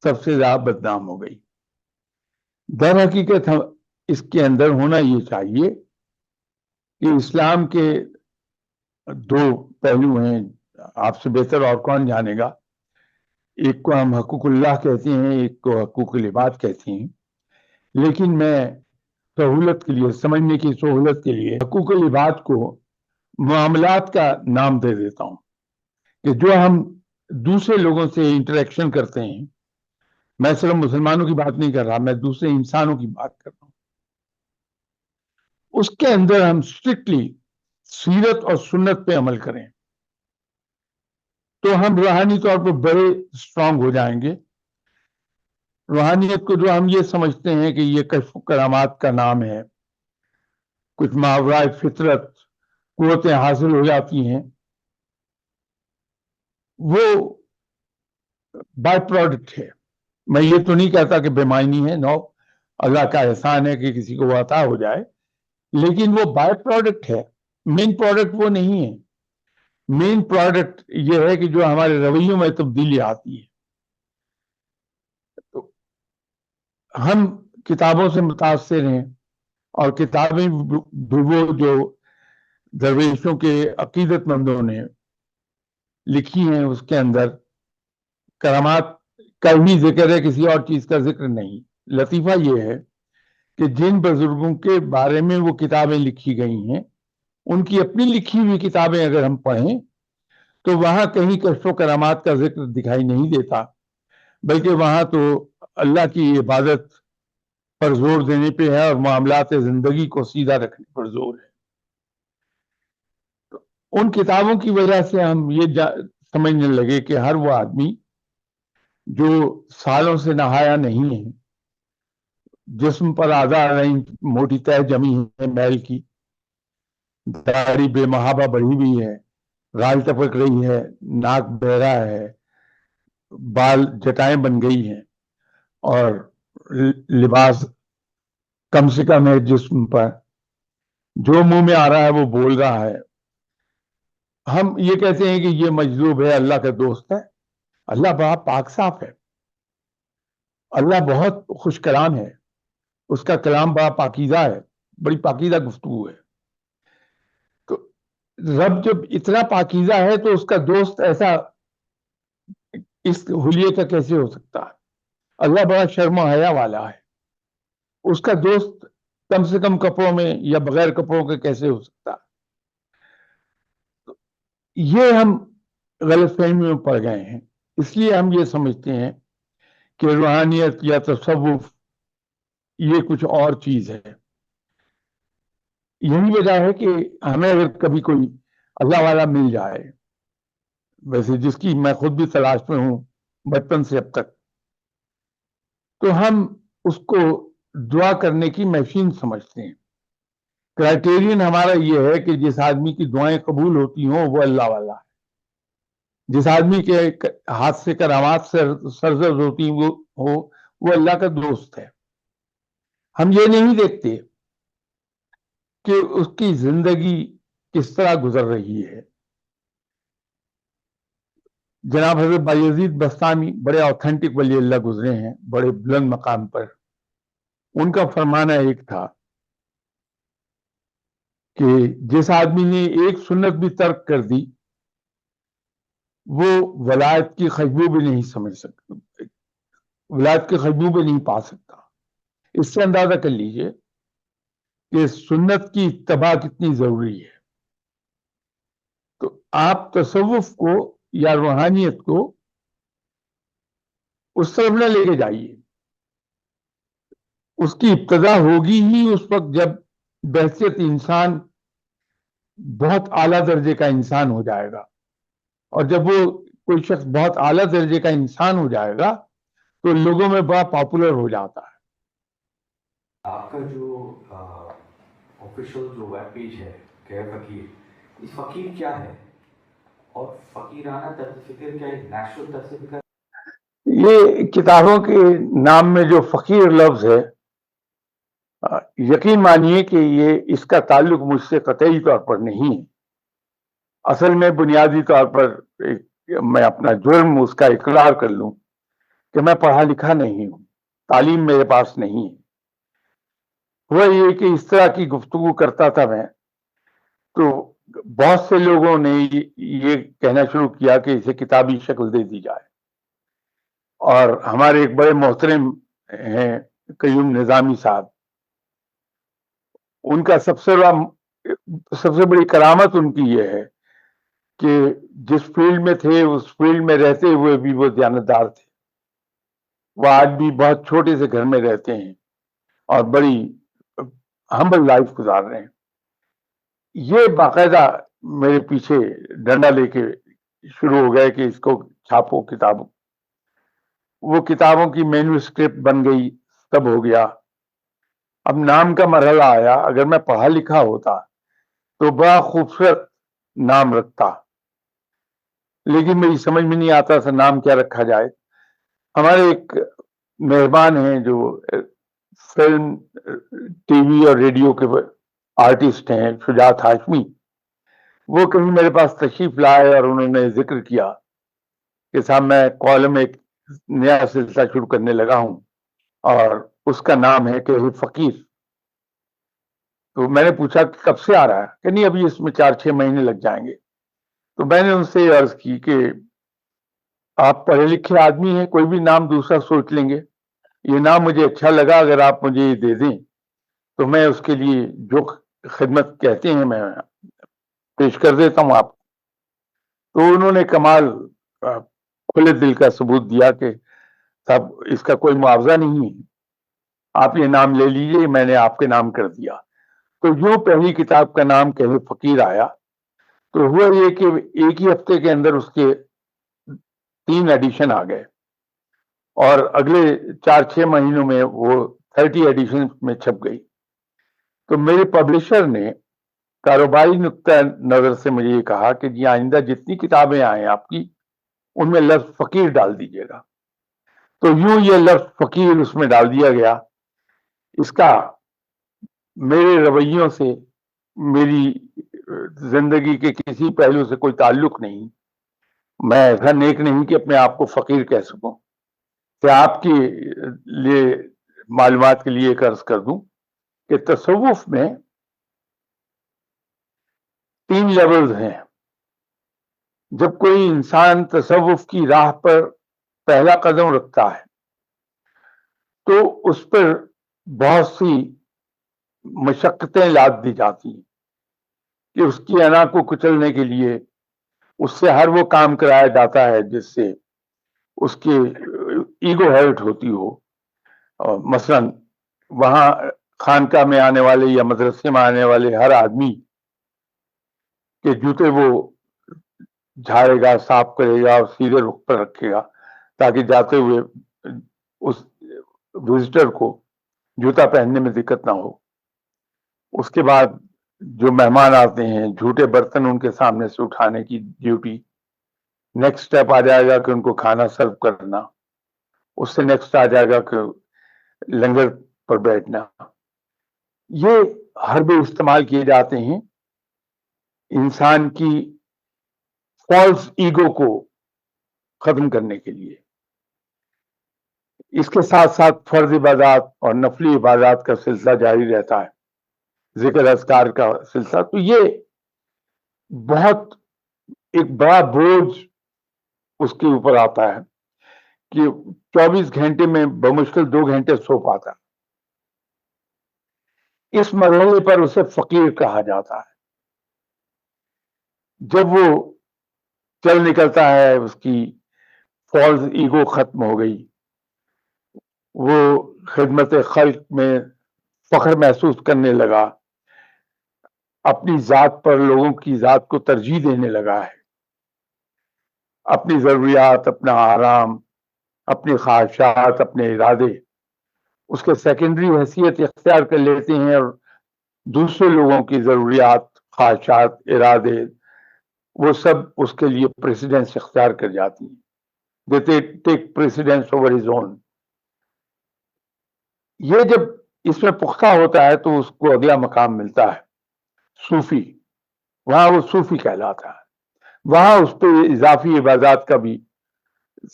سب سے زیادہ بدنام ہو گئی. در حقیقت اس کے اندر ہونا یہ چاہیے کہ اسلام کے دو پہلو ہیں، آپ سے بہتر اور کون جانے گا. ایک کو ہم حقوق اللہ کہتے ہیں، ایک کو حقوق العباد کہتے ہیں. لیکن میں سہولت کے لیے، سمجھنے کی سہولت کے لیے، حقوق العباد کو معاملات کا نام دے دیتا ہوں، کہ جو ہم دوسرے لوگوں سے انٹریکشن کرتے ہیں. میں صرف مسلمانوں کی بات نہیں کر رہا، میں دوسرے انسانوں کی بات کر رہا ہوں. اس کے اندر ہم اسٹرکٹلی سیرت اور سنت پہ عمل کریں تو ہم روحانی طور پر بڑے اسٹرانگ ہو جائیں گے. روحانیت کو جو ہم یہ سمجھتے ہیں کہ یہ کشف و کرامات کا نام ہے، کچھ ماورائے فطرت قوتیں حاصل ہو جاتی ہیں، وہ بائی پروڈکٹ ہے. میں یہ تو نہیں کہتا کہ بے معنی ہے، نو، اللہ کا احسان ہے کہ کسی کو وہ عطا ہو جائے، لیکن وہ بائی پروڈکٹ ہے، مین پروڈکٹ وہ نہیں ہے. مین پروڈکٹ یہ ہے کہ جو ہمارے رویوں میں تبدیلی آتی ہے. تو ہم کتابوں سے متاثر ہیں، اور کتابیں وہ جو درویشوں کے عقیدت مندوں نے لکھی ہیں، اس کے اندر کرامات کا ہی ذکر ہے، کسی اور چیز کا ذکر نہیں. لطیفہ یہ ہے کہ جن بزرگوں کے بارے میں وہ کتابیں لکھی گئی ہیں، ان کی اپنی لکھی ہوئی کتابیں اگر ہم پڑھیں تو وہاں کہیں کشف و کرامات کا ذکر دکھائی نہیں دیتا، بلکہ وہاں تو اللہ کی عبادت پر زور دینے پہ ہے، اور معاملات زندگی کو سیدھا رکھنے پر زور ہے. ان کتابوں کی وجہ سے ہم یہ سمجھنے لگے کہ ہر وہ آدمی جو سالوں سے نہایا نہیں ہے، جسم پر آزار نہیں، موٹی تہ جمی ہے میل کی، داڑھی بے محابہ بڑھی ہوئی ہے، رال ٹپک رہی ہے، ناک بہرا ہے، بال جٹائیں بن گئی ہیں، اور لباس کم سے کم ہے جسم پر، جو منہ میں آ رہا ہے وہ بول رہا ہے. ہم یہ کہتے ہیں کہ یہ مجذوب ہے، اللہ کا دوست ہے. اللہ بڑا پاک صاف ہے، اللہ بہت خوش کلام ہے، اس کا کلام بڑا پاکیزہ ہے، بڑی پاکیزہ گفتگو ہے. تو رب جب اتنا پاکیزہ ہے تو اس کا دوست ایسا اس حلیے کا کیسے ہو سکتا ہے؟ اللہ بڑا شرم و حیا والا ہے، اس کا دوست کم سے کم کپڑوں میں یا بغیر کپڑوں کے کیسے ہو سکتا ہے؟ یہ ہم غلط فہمی میں پڑ گئے ہیں. اس لیے ہم یہ سمجھتے ہیں کہ روحانیت یا تصوف یہ کچھ اور چیز ہے. یہی وجہ ہے کہ ہمیں اگر کبھی کوئی اللہ والا مل جائے، ویسے جس کی میں خود بھی تلاش میں ہوں بچپن سے اب تک، تو ہم اس کو دعا کرنے کی مشین سمجھتے ہیں. کرائٹیرین ہمارا یہ ہے کہ جس آدمی کی دعائیں قبول ہوتی ہوں وہ اللہ والا ہے، جس آدمی کے ہاتھ سے کرامات سرزد ہوتی وہ اللہ کا دوست ہے. ہم یہ نہیں دیکھتے کہ اس کی زندگی کس طرح گزر رہی ہے. جناب حضرت بایزید بستامی بڑے آتھینٹک ولی اللہ گزرے ہیں، بڑے بلند مقام پر. ان کا فرمانا ایک تھا کہ جس آدمی نے ایک سنت بھی ترک کر دی وہ ولایت کی خوشبو بھی نہیں سمجھ سکتا، ولایت کی خوشبو بھی نہیں پا سکتا. اس سے اندازہ کر لیجئے کہ سنت کی اتباع کتنی ضروری ہے. تو آپ تصوف کو یا روحانیت کو اس طرف نہ لے کے جائیے. اس کی ابتدا ہوگی ہی اس وقت جب بحثیت انسان بہت اعلیٰ درجے کا انسان ہو جائے گا، اور جب وہ کوئی شخص بہت اعلیٰ درجے کا انسان ہو جائے گا تو لوگوں میں بڑا پاپولر ہو جاتا ہے. آپ کا جو آفیشیل جو ویب پیج ہے غیر فقیر، اس فقیر کیا ہے اور فقیرانہ طرز فکر کیا ہے، نیشنل طرز فکر؟ یہ کتابوں کے نام میں جو فقیر لفظ ہے، یقین مانیے کہ یہ اس کا تعلق مجھ سے قطعی طور پر نہیں ہے. اصل میں بنیادی طور پر میں اپنا جرم اس کا اقرار کر لوں کہ میں پڑھا لکھا نہیں ہوں، تعلیم میرے پاس نہیں ہے. ہوا یہ کہ اس طرح کی گفتگو کرتا تھا میں، تو بہت سے لوگوں نے یہ کہنا شروع کیا کہ اسے کتابی شکل دے دی جائے. اور ہمارے ایک بڑے محترم ہیں قیوم نظامی صاحب، ان کا سب سے بڑی کرامت ان کی یہ ہے کہ جس فیلڈ میں تھے اس فیلڈ میں رہتے ہوئے بھی وہ دیانتدار تھے. وہ آج بھی بہت چھوٹے سے گھر میں رہتے ہیں اور بڑی ہمبل لائف گزار رہے ہیں. یہ باقاعدہ میرے پیچھے ڈنڈا لے کے شروع ہو گئے کہ اس کو چھاپو کتابوں. وہ کتابوں کی مینوسکرپٹ بن گئی، سب ہو گیا. اب نام کا مرحلہ آیا. اگر میں پڑھا لکھا ہوتا تو بڑا خوبصورت نام رکھتا، لیکن میری سمجھ میں نہیں آتا تھا نام کیا رکھا جائے. ہمارے ایک مہربان ہیں جو فلم، ٹی وی اور ریڈیو کے آرٹسٹ ہیں، شجاعت ہاشمی. وہ کہیں میرے پاس تشریف لائے اور انہوں نے ذکر کیا کہ صاحب میں کالم ایک نیا سلسلہ شروع کرنے لگا ہوں اور اس کا نام ہے کہ فقیر. تو میں نے پوچھا کہ کب سے آ رہا ہے؟ کہ نہیں ابھی اس میں 4-6 مہینے لگ جائیں گے. تو میں نے ان سے عرض کی کہ آپ پڑھے لکھے آدمی ہیں، کوئی بھی نام دوسرا سوچ لیں گے. یہ نام مجھے اچھا لگا، اگر آپ مجھے یہ دے دیں تو میں اس کے لیے جو خدمت کہتے ہیں میں پیش کر دیتا ہوں آپ. تو انہوں نے کمال کھلے دل کا ثبوت دیا کہ صاحب اس کا کوئی معاوضہ نہیں ہے، آپ یہ نام لے لیجئے، میں نے آپ کے نام کر دیا. تو یوں پہلی کتاب کا نام کہ فقیر آیا. تو ہوا یہ کہ ایک ہی ہفتے کے اندر اس کے 3 ایڈیشن آ گئے اور اگلے 4-6 مہینوں میں وہ 30 ایڈیشن میں چھپ گئی. تو میرے پبلشر نے کاروباری نقطہ نظر سے مجھے یہ کہا کہ جی آئندہ جتنی کتابیں آئیں آپ کی ان میں لفظ فقیر ڈال دیجیے گا. تو یوں یہ لفظ فقیر اس میں ڈال دیا گیا. اس کا میرے رویوں سے، میری زندگی کے کسی پہلو سے کوئی تعلق نہیں. میں ایسا نیک نہیں کہ اپنے آپ کو فقیر کہہ سکوں. کہ آپ کے لیے معلومات کے لیے ایک عرض کر دوں کہ تصوف میں 3 لیولز ہیں. جب کوئی انسان تصوف کی راہ پر پہلا قدم رکھتا ہے تو اس پر بہت سی مشقتیں لاد دی جاتی ہیں کہ اس کی انا کو کچلنے کے لیے اس سے ہر وہ کام کرایا جاتا ہے جس سے اس کی ایگو ہرٹ ہوتی ہو. مثلا وہاں خانقاہ میں آنے والے یا مدرسے میں آنے والے ہر آدمی کے جوتے وہ جھاڑے گا، صاف کرے گا اور سیدھے رخ پر رکھے گا تاکہ جاتے ہوئے اس وزٹر کو جوتا پہننے میں دقت نہ ہو. اس کے بعد جو مہمان آتے ہیں جھوٹے برتن ان کے سامنے سے اٹھانے کی ڈیوٹی. نیکسٹ اسٹیپ آ جائے گا کہ ان کو کھانا سرو کرنا. اس سے نیکسٹ آ جائے گا کہ لنگر پر بیٹھنا. یہ حربے استعمال کیے جاتے ہیں انسان کی فالس ایگو کو ختم کرنے کے لیے. اس کے ساتھ ساتھ فرض عبادات اور نفلی عبادات کا سلسلہ جاری رہتا ہے، ذکر اذکار کا سلسلہ. تو یہ بہت ایک بڑا بوجھ اس کے اوپر آتا ہے کہ 24 گھنٹے میں بمشکل 2 گھنٹے سو پاتا. اس مرحلے پر اسے فقیر کہا جاتا ہے. جب وہ چل نکلتا ہے، اس کی فالس ایگو ختم ہو گئی، وہ خدمت خلق میں فخر محسوس کرنے لگا، اپنی ذات پر لوگوں کی ذات کو ترجیح دینے لگا ہے، اپنی ضروریات، اپنا آرام اپنی خواہشات، اپنے ارادے اس کے سیکنڈری حیثیت اختیار کر لیتے ہیں، اور دوسرے لوگوں کی ضروریات، خواہشات، ارادے وہ سب اس کے لیے پریسیڈنس اختیار کر جاتی ہیں. they take precedence over his own. یہ جب اس میں پختہ ہوتا ہے تو اس کو اگلا مقام ملتا ہے صوفی. وہاں وہ صوفی کہلاتا ہے. وہاں اس پہ اضافی عبادات کا بھی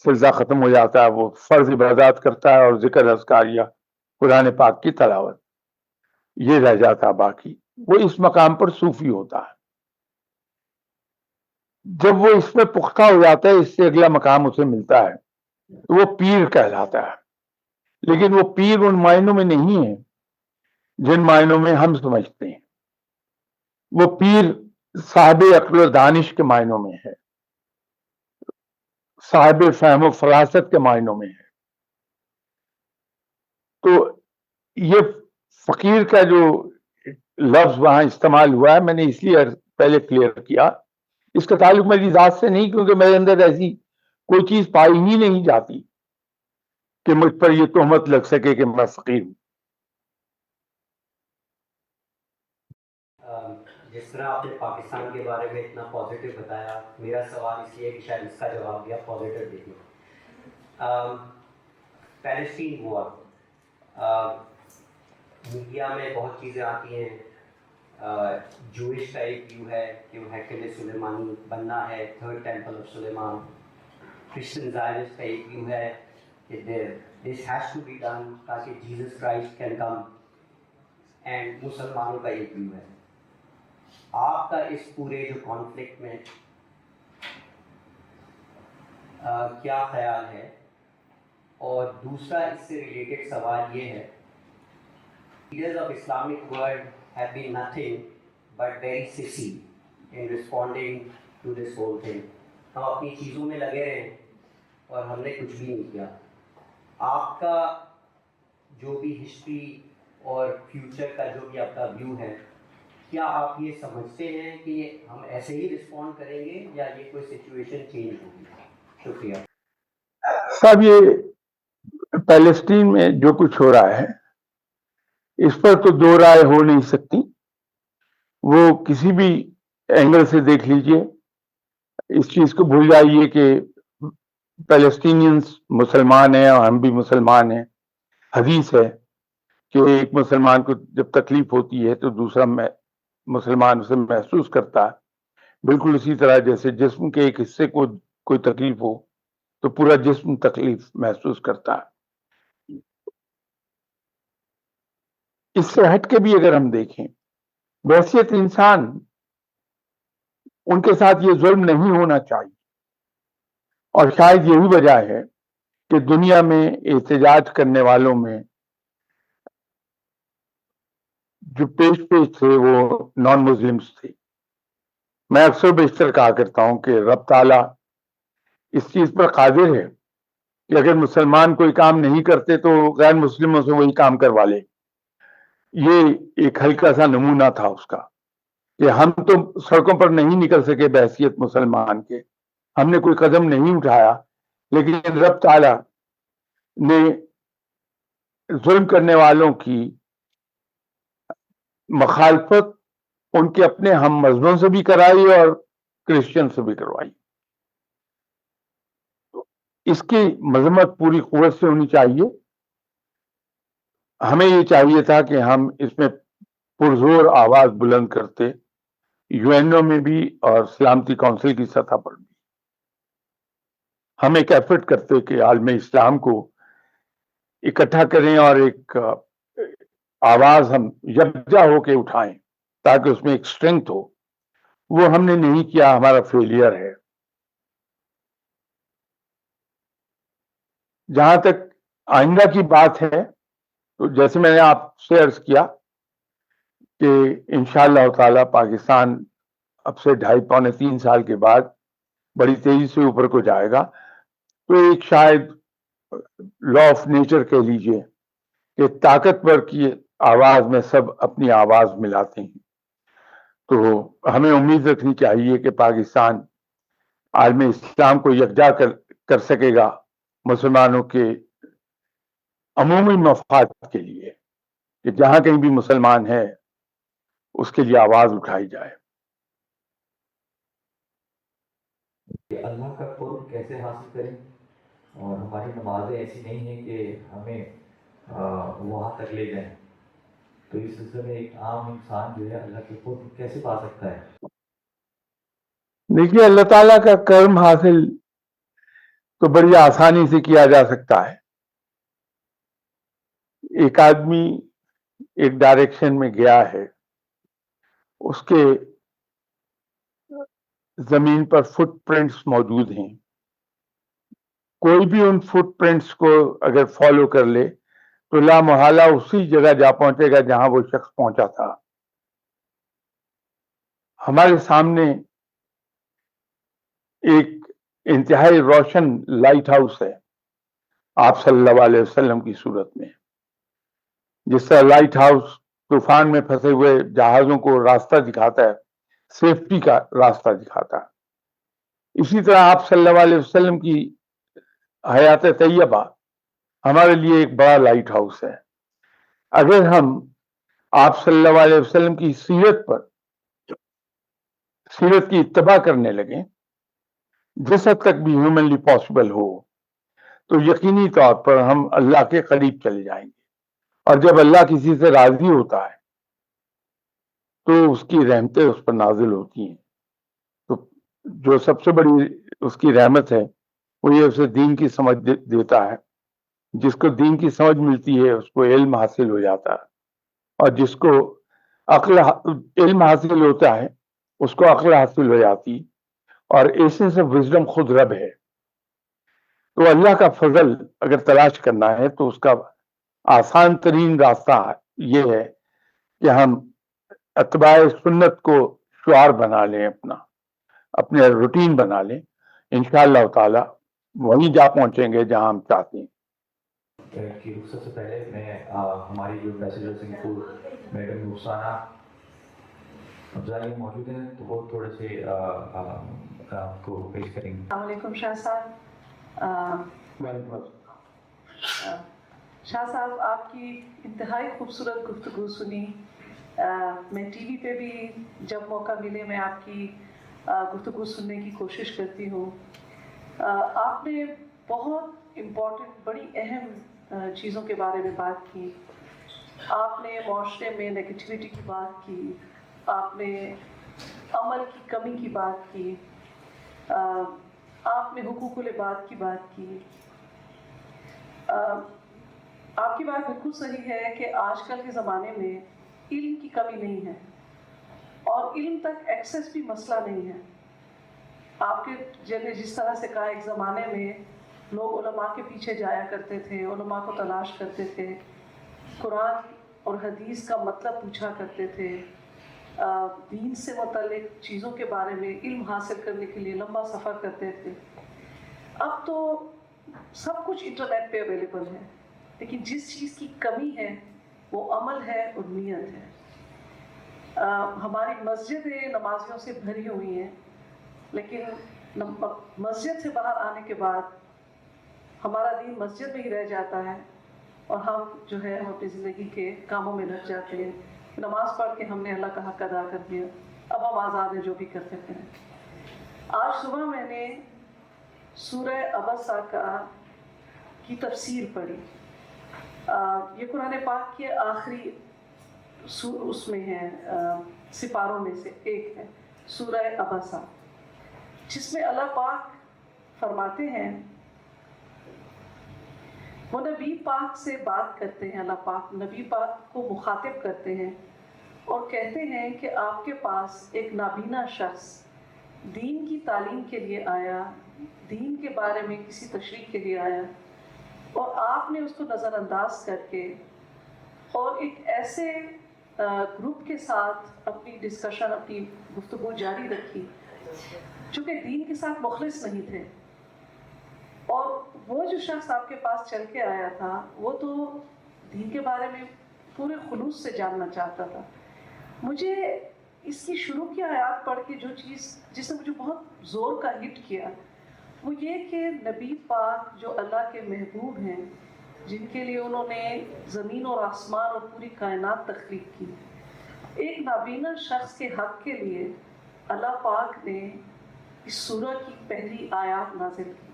سلسلہ ختم ہو جاتا ہے. وہ فرض عبادات کرتا ہے اور ذکر اذکار یا قرآن پاک کی تلاوت یہ رہ جاتا ہے. باقی وہ اس مقام پر صوفی ہوتا ہے. جب وہ اس میں پختہ ہو جاتا ہے، اس سے اگلا مقام اسے ملتا ہے تو وہ پیر کہلاتا ہے. لیکن وہ پیر ان معنوں میں نہیں ہے جن معنوں میں ہم سمجھتے ہیں. وہ پیر صاحب عقل و دانش کے معنوں میں ہے، صاحب فہم و فراست کے معنوں میں ہے. تو یہ فقیر کا جو لفظ وہاں استعمال ہوا ہے، میں نے اس لیے پہلے کلیئر کیا، اس کا تعلق میری ذات سے نہیں، کیونکہ میرے اندر ایسی کوئی چیز پائی ہی نہیں جاتی کہ مجھ پر یہ تہمت لگ سکے کہ میں فقیر ہوں. جس طرح آپ نے پاکستان کے بارے میں اتنا پازیٹیو بتایا، میرا سوال اس لیے کہ شاید اس کا جواب دیا پازیٹیو دیکھیں. پیلسٹین ہوا، میڈیا میں بہت چیزیں آتی ہیں. جوئش کا ایک ویو ہے کہ وہ ہیکل سلیمانی بننا ہے، third temple of Sulaiman. Christian Zionist کا ایک ویو ہے کہ this has to be done تاکہ Jesus Christ can come. And مسلمانوں کا ایک ویو ہے. آپ کا اس پورے جو کانفلکٹ میں کیا خیال ہے؟ اور دوسرا اس سے ریلیٹڈ سوال یہ ہے، leaders of Islamic world have been nothing but very sissy in responding to this whole thing. ہم اپنی چیزوں میں لگے رہے ہیں اور ہم نے کچھ بھی نہیں کیا. آپ کا جو بھی ہسٹری اور فیوچر کا جو بھی آپ کا ویو ہے، کیا آپ یہ سمجھتے ہیں کہ ہم ایسے ہی رسپونڈ کریں گے یا یہ کوئی سچویشن چینج ہوگی؟ شکریہ صاحب. یہ پیلسٹین میں جو کچھ ہو رہا ہے اس پر تو دو رائے ہو نہیں سکتی. وہ کسی بھی اینگل سے دیکھ لیجئے، اس چیز کو بھول جائیے کہ پیلسٹینینز مسلمان ہیں اور ہم بھی مسلمان ہیں. حدیث ہے کہ ایک مسلمان کو جب تکلیف ہوتی ہے تو دوسرا مسلمان اسے محسوس کرتا ہے. بالکل اسی طرح جیسے جسم کے ایک حصے کو کوئی تکلیف ہو تو پورا جسم تکلیف محسوس کرتا ہے. اس سے ہٹ کے بھی اگر ہم دیکھیں، بحیثیت انسان ان کے ساتھ یہ ظلم نہیں ہونا چاہیے. اور شاید یہی وجہ ہے کہ دنیا میں احتجاج کرنے والوں میں جو پیش تھے وہ نان مسلمس تھے. میں اکثر بیشتر کہا کرتا ہوں کہ رب تعالیٰ اس چیز پر قادر ہے کہ اگر مسلمان کوئی کام نہیں کرتے تو غیر مسلموں سے وہی کام کروا لے. یہ ایک ہلکا سا نمونہ تھا اس کا کہ ہم تو سڑکوں پر نہیں نکل سکے بحیثیت مسلمان کے، ہم نے کوئی قدم نہیں اٹھایا، لیکن رب تعالیٰ نے ظلم کرنے والوں کی مخالفت ان کے اپنے ہم مذہبوں سے بھی کرائی اور کرسچن سے بھی کروائی. اس کی مذمت پوری قوت سے ہونی چاہیے. ہمیں یہ چاہیے تھا کہ ہم اس میں پرزور آواز بلند کرتے، یو این او میں بھی اور سلامتی کونسل کی سطح پر بھی. ہم ایک ایفرٹ کرتے کہ عالم اسلام کو اکٹھا کریں اور ایک آواز ہم یکجا ہو کے اٹھائیں تاکہ اس میں ایک اسٹرینتھ ہو. وہ ہم نے نہیں کیا، ہمارا فیلئر ہے. جہاں تک آئندہ کی بات ہے تو جیسے میں نے آپ سے عرض کیا کہ انشاءاللہ تعالی پاکستان اب سے 2.5-3 سال کے بعد بڑی تیزی سے اوپر کو جائے گا. تو ایک شاید لا آف نیچر کہہ لیجئے کہ طاقتور کی آواز میں سب اپنی آواز ملاتے ہیں. تو ہمیں امید رکھنی چاہیے کہ پاکستان عالم اسلام کو یکجا کر سکے گا مسلمانوں کے عمومی مفاد کے لیے کہ جہاں کہیں بھی مسلمان ہے اس کے لیے آواز اٹھائی جائے. کہ اللہ کا قرب کیسے حاصل کریں، اور ہماری نمازیں ایسی نہیں ہیں کہ ہمیں وہاں تک لے جائیں، تو اس سلسلے میں ایک عام انسان جو ہے اللہ کے قرب کیسے پا سکتا ہے؟ دیکھیے، اللہ تعالیٰ کا کرم حاصل تو بڑی آسانی سے کیا جا سکتا ہے. ایک آدمی ایک ڈائریکشن میں گیا ہے، اس کے زمین پر فٹ پرنٹس موجود ہیں، کوئی بھی ان فٹ پرنٹس کو اگر فالو کر لے تو لا محالہ اسی جگہ جا پہنچے گا جہاں وہ شخص پہنچا تھا. ہمارے سامنے ایک انتہائی روشن لائٹ ہاؤس ہے آپ صلی اللہ علیہ وسلم کی صورت میں. جس طرح لائٹ ہاؤس طوفان میں پھنسے ہوئے جہازوں کو راستہ دکھاتا ہے، سیفٹی کا راستہ دکھاتا ہے، اسی طرح آپ صلی اللہ علیہ وسلم کی حیات طیبہ ہمارے لیے ایک بڑا لائٹ ہاؤس ہے. اگر ہم آپ صلی اللہ علیہ وسلم کی سیرت کی اتباع کرنے لگیں جس حد تک بھی ہیومنلی پاسبل ہو، تو یقینی طور پر ہم اللہ کے قریب چلے جائیں گے. اور جب اللہ کسی سے راضی ہوتا ہے تو اس کی رحمتیں اس پر نازل ہوتی ہیں. تو جو سب سے بڑی اس کی رحمت ہے وہ یہ اسے دین کی سمجھ دیتا ہے. جس کو دین کی سمجھ ملتی ہے اس کو علم حاصل ہو جاتا ہے، اور جس کو علم حاصل ہوتا ہے اس کو عقل حاصل ہو جاتی، اور ایسنس آف وزڈم خود رب ہے. تو اللہ کا فضل اگر تلاش کرنا ہے تو اس کا آسان ترین راستہ یہ ہے کہ ہم اتباع سنت کو شعار بنا لیں، اپنے روٹین بنا لیں. انشاءاللہ تعالی وہیں جا پہنچیں گے جہاں ہم چاہتے ہیں. کہ رخصت سے پہلے میں ہماری جو ایمبیسڈر سنگاپور میڈم رخسانہ افضائی موجود ہیں تو وہ تھوڑے سے آپ کو پیش کریں گے. السلام علیکم شاہ صاحب. شاہ صاحب، آپ کی انتہائی خوبصورت گفتگو سنی. میں ٹی وی پہ بھی جب موقع ملے میں آپ کی گفتگو سننے کی کوشش کرتی ہوں. آپ نے بہت امپورٹنٹ، بڑی اہم چیزوں کے بارے میں بات کی. آپ نے معاشرے میں نیگیٹیوٹی کی بات کی، آپ نے عمل کی کمی کی بات کی، آپ نے حقوق العباد کی بات کی. آپ کی بات بالکل صحیح ہے کہ آج کل کے زمانے میں علم کی کمی نہیں ہے، اور علم تک ایکسیس بھی مسئلہ نہیں ہے. آپ کے نے جس طرح سے کہا، ایک زمانے میں لوگ علماء کے پیچھے جایا کرتے تھے، علماء کو تلاش کرتے تھے، قرآن اور حدیث کا مطلب پوچھا کرتے تھے، دین سے متعلق چیزوں کے بارے میں علم حاصل کرنے کے لیے لمبا سفر کرتے تھے. اب تو سب کچھ انٹرنیٹ پہ اویلیبل ہے، لیکن جس چیز کی کمی ہے وہ عمل ہے اور نیت ہے. ہماری مسجدیں نمازیوں سے بھری ہوئی ہیں، لیکن مسجد سے باہر آنے کے بعد ہمارا دین مسجد میں ہی رہ جاتا ہے، اور ہم جو ہے اپنی زندگی کے کاموں میں لگ جاتے ہیں. نماز پڑھ کے ہم نے اللہ کا حق ادا کر دیا، اب ہم آزاد ہیں جو بھی کر سکتے ہیں. آج صبح میں نے سورہ عبسہ کی تفسیر پڑھی. یہ قرآن پاک کے آخری اس میں ہے، سپاروں میں سے ایک ہے سورہ عبسہ، جس میں اللہ پاک فرماتے ہیں، وہ نبی پاک سے بات کرتے ہیں. اللہ پاک نبی پاک کو مخاطب کرتے ہیں اور کہتے ہیں کہ آپ کے پاس ایک نابینا شخص دین کی تعلیم کے لیے آیا، دین کے بارے میں کسی تشریح کے لیے آیا، اور آپ نے اس کو نظر انداز کر کے اور ایک ایسے گروپ کے ساتھ اپنی ڈسکشن، اپنی گفتگو جاری رکھی جو کہ دین کے ساتھ مخلص نہیں تھے. اور وہ جو شخص آپ کے پاس چل کے آیا تھا وہ تو دین کے بارے میں پورے خلوص سے جاننا چاہتا تھا. مجھے اس کی شروع کی آیات پڑھ کے جو چیز جس نے مجھے بہت زور کا ہٹ کیا وہ یہ کہ نبی پاک جو اللہ کے محبوب ہیں، جن کے لیے انہوں نے زمین اور آسمان اور پوری کائنات تخلیق کی، ایک نابینا شخص کے حق کے لیے اللہ پاک نے اس سورہ کی پہلی آیات نازل کی۔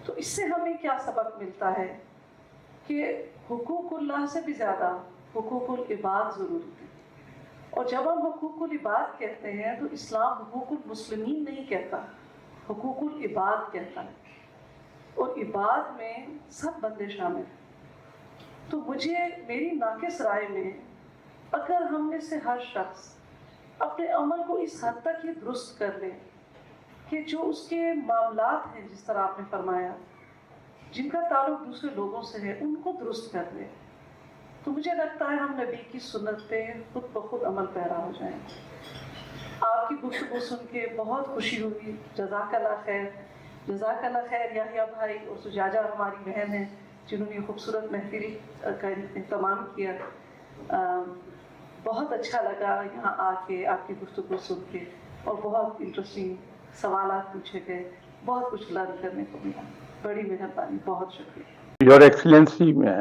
تو اس سے ہمیں کیا سبق ملتا ہے کہ حقوق اللہ سے بھی زیادہ حقوق العباد ضروری ہے۔ اور جب ہم حقوق العباد کہتے ہیں تو اسلام حقوق المسلمین نہیں کہتا، حقوق العباد کہتا ہے، اور عباد میں سب بندے شامل ہیں۔ تو میری ناقص رائے میں اگر ہم میں سے ہر شخص اپنے عمل کو اس حد تک یہ درست کر لے کہ جو اس کے معاملات ہیں، جس طرح آپ نے فرمایا، جن کا تعلق دوسرے لوگوں سے ہے، ان کو درست کر لے، تو مجھے لگتا ہے ہم نبی کی سنت پہ خود بخود عمل پیرا ہو جائیں۔ آپ کی گفتگو سن کے بہت خوشی ہوئی، جزاک اللہ خیر، جزاک اللہ خیر یحییٰ بھائی اور سجاجہ ہماری بہن ہیں جنہوں نے یہ خوبصورت محفل کا اہتمام کیا۔ بہت اچھا لگا یہاں آ کے آپ کی گفتگو سن کے، اور بہت انٹرسٹنگ سوالات پوچھے گئے، بہت کچھ لرن کرنے کو ملا۔ بڑی مہربانی، بہت شکریہ۔ یور ایکسلنسی، میں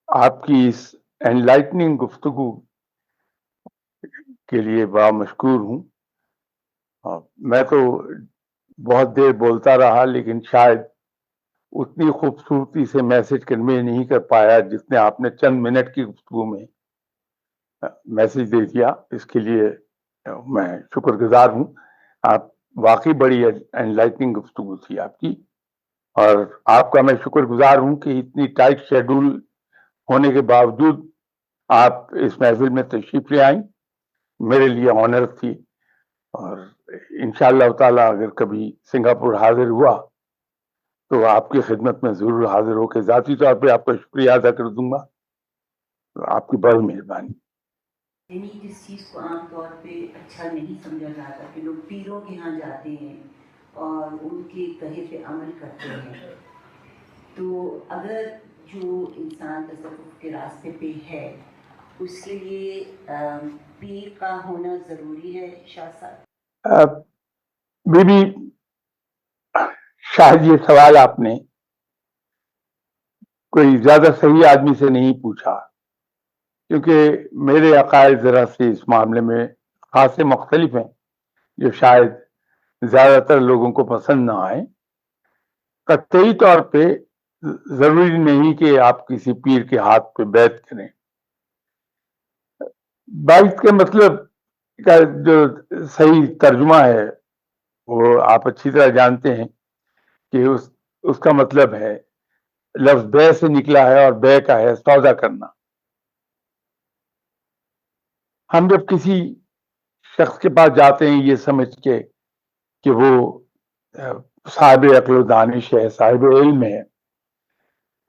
آپ کی اس انلائٹننگ گفتگو کے لیے بڑا مشکور ہوں۔ میں تو بہت دیر بولتا رہا، لیکن شاید اتنی خوبصورتی سے میسج کنوے نہیں کر پایا جتنے آپ نے چند منٹ کی گفتگو میں میسج دے دیا۔ اس کے لیے میں شکر گزار ہوں۔ آپ واقعی بڑی انلائٹننگ گفتگو تھی آپ کی، اور آپ کا میں شکر گزار ہوں کہ اتنی ٹائٹ شیڈول ہونے کے باوجود آپ اس محفل میں تشریف لے آئیں۔ میرے لیے آنر تھی، اور انشاءاللہ تعالی اگر کبھی سنگاپور حاضر ہوا تو آپ کی خدمت میں ضرور حاضر ہو کے ذاتی طور پہ آپ کا شکریہ ادا کر دوں گا۔ آپ کی بڑی مہربانی۔ یعنی جس چیز کو عام طور پہ اچھا نہیں سمجھا جاتا کہ لوگ پیروں کے ہاں جاتے ہیں اور ان کے کہے پہ عمل کرتے ہیں، تو اگر جو انسان تصوف کے راستے پہ ہے اس کے لیے پیر کا ہونا ضروری ہے شاہ صاحب؟ بی بی، شاید یہ سوال آپ نے کوئی زیادہ صحیح آدمی سے نہیں پوچھا، کیونکہ میرے عقائد ذرا سے اس معاملے میں خاصے مختلف ہیں جو شاید زیادہ تر لوگوں کو پسند نہ آئے۔ قطعی طور پہ ضروری نہیں کہ آپ کسی پیر کے ہاتھ پہ بیعت کریں۔ بیعت کے مطلب کا جو صحیح ترجمہ ہے وہ آپ اچھی طرح جانتے ہیں کہ اس کا مطلب ہے، لفظ بے سے نکلا ہے، اور بے کا ہے سودا کرنا۔ ہم جب کسی شخص کے پاس جاتے ہیں یہ سمجھ کے کہ وہ صاحب عقل و دانش ہے، صاحب علم ہے،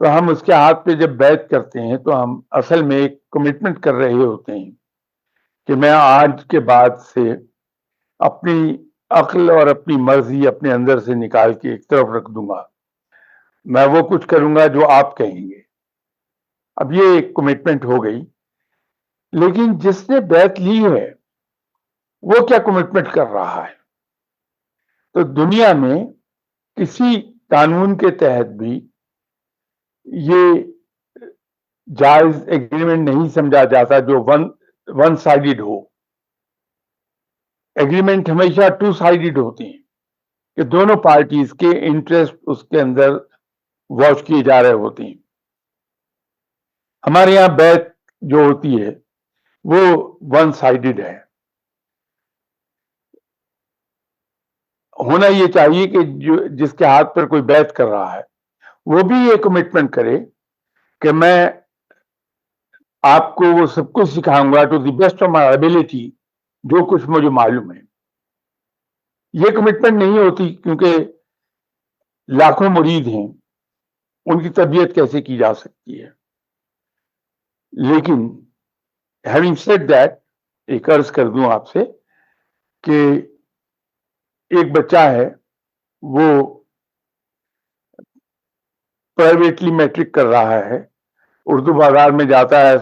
تو ہم اس کے ہاتھ پہ جب بیعت کرتے ہیں تو ہم اصل میں ایک کمٹمنٹ کر رہے ہوتے ہیں کہ میں آج کے بعد سے اپنی عقل اور اپنی مرضی اپنے اندر سے نکال کے ایک طرف رکھ دوں گا، میں وہ کچھ کروں گا جو آپ کہیں گے۔ اب یہ ایک کمٹمنٹ ہو گئی، لیکن جس نے بیعت لی ہے وہ کیا کمٹمنٹ کر رہا ہے؟ تو دنیا میں کسی قانون کے تحت بھی یہ جائز ایگریمنٹ نہیں سمجھا جاتا جو ون سائیڈڈ ہو۔ ایگریمنٹ ہمیشہ ٹو سائیڈڈ ہوتی ہیں کہ دونوں پارٹیز کے انٹرسٹ اس کے اندر واچ کیے جا رہے ہوتے ہیں۔ ہمارے یہاں بیعت جو ہوتی ہے وہ ون سائیڈڈ ہے۔ ہونا یہ چاہیے کہ جس کے ہاتھ پر کوئی بیعت کر رہا ہے وہ بھی یہ کمٹمنٹ کرے کہ میں آپ کو وہ سب کچھ سکھاؤں گا to the best of my ability, جو کچھ مجھے معلوم ہے۔ یہ کمٹمنٹ نہیں ہوتی کیونکہ لاکھوں مرید ہیں، ان کی تربیت کیسے کی جا سکتی ہے؟ لیکن having said that، ایک عرض کر دوں آپ سے کہ ایک بچہ ہے، وہ پرائیویٹلی میٹرک کر رہا ہے، اردو بازار میں جاتا ہے،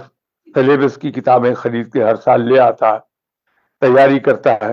سلیبس کی کتابیں خرید کے ہر سال لے آتا ہے، تیاری کرتا ہے،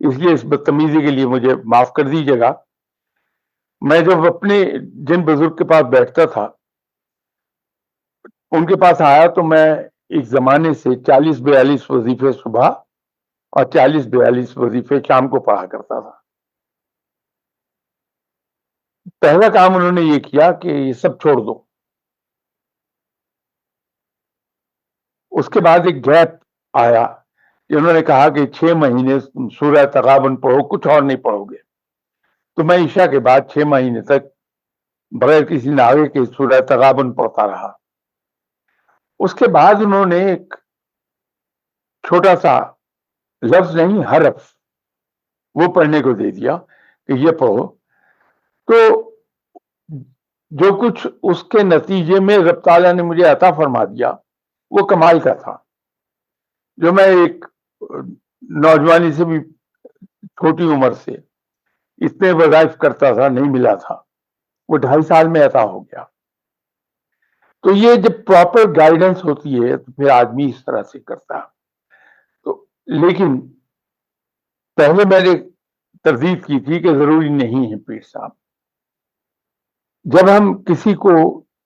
اس لیے اس بدتمیزی کے لیے مجھے معاف کر دیجیے گا. میں جب اپنے جن بزرگ کے پاس بیٹھتا تھا ان کے پاس آیا تو میں ایک زمانے سے 40-42 وظیفے صبح اور 40-42 وظیفے شام کو پڑھا کرتا تھا. پہلا کام انہوں نے یہ کیا کہ یہ سب چھوڑ دو. اس کے بعد ایک گیپ آیا کہ انہوں نے کہا کہ 6 مہینے سورہ تغابن پڑھو, کچھ اور نہیں پڑھو گے. تو میں عشاء کے بعد 6 مہینے تک بغیر کسی نعرے کے سورہ تغابن پڑھتا رہا. اس کے بعد انہوں نے ایک چھوٹا سا لفظ نہیں حرف وہ پڑھنے کو دے دیا کہ یہ پڑھو. تو جو کچھ اس کے نتیجے میں رب تعالیٰ نے مجھے عطا فرما دیا وہ کمال کا تھا, جو میں ایک نوجوانی سے بھی چھوٹی عمر سے اتنے وظائف کرتا تھا نہیں ملا تھا, وہ 2.5 سال میں عطا ہو گیا. تو یہ جب پراپر گائیڈنس ہوتی ہے تو پھر آدمی اس طرح سے کرتا. تو لیکن پہلے میں نے تردید کی تھی کہ ضروری نہیں ہے پیر صاحب. جب ہم کسی کو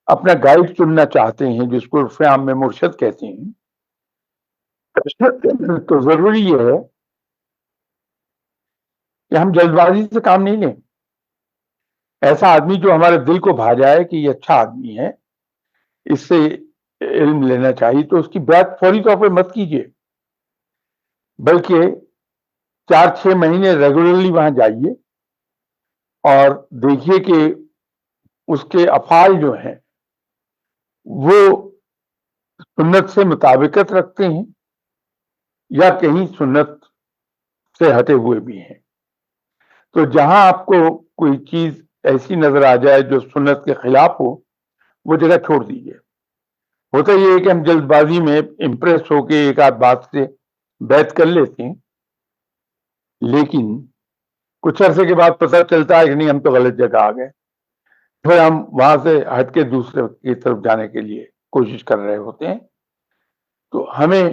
اپنا گائیڈ چننا چاہتے ہیں جس کو عرف عام میں مرشد کہتے ہیں تو ضروری یہ ہے کہ ہم جلد بازی سے کام نہیں لیں. ایسا آدمی جو ہمارے دل کو بھا جائے کہ یہ اچھا آدمی ہے, اس سے علم لینا چاہیے, تو اس کی بات فوری طور پہ مت کیجیے, بلکہ 4-6 مہینے ریگولرلی وہاں جائیے اور دیکھیے کہ اس کے افعال جو ہیں وہ سنت سے مطابقت رکھتے ہیں یا کہیں سنت سے ہٹے ہوئے بھی ہیں. تو جہاں آپ کو کوئی چیز ایسی نظر آ جائے جو سنت کے خلاف ہو وہ جگہ چھوڑ دیجیے. ہوتا یہ ہے کہ ہم جلد بازی میں امپریس ہو کے ایک آدھ بات سے بیعت کر لیتے ہیں, لیکن کچھ عرصے کے بعد پتہ چلتا ہے کہ نہیں ہم تو غلط جگہ آ گئے, پھر ہم وہاں سے ہٹ کے دوسرے کی طرف جانے کے لیے کوشش کر رہے ہوتے ہیں. تو ہمیں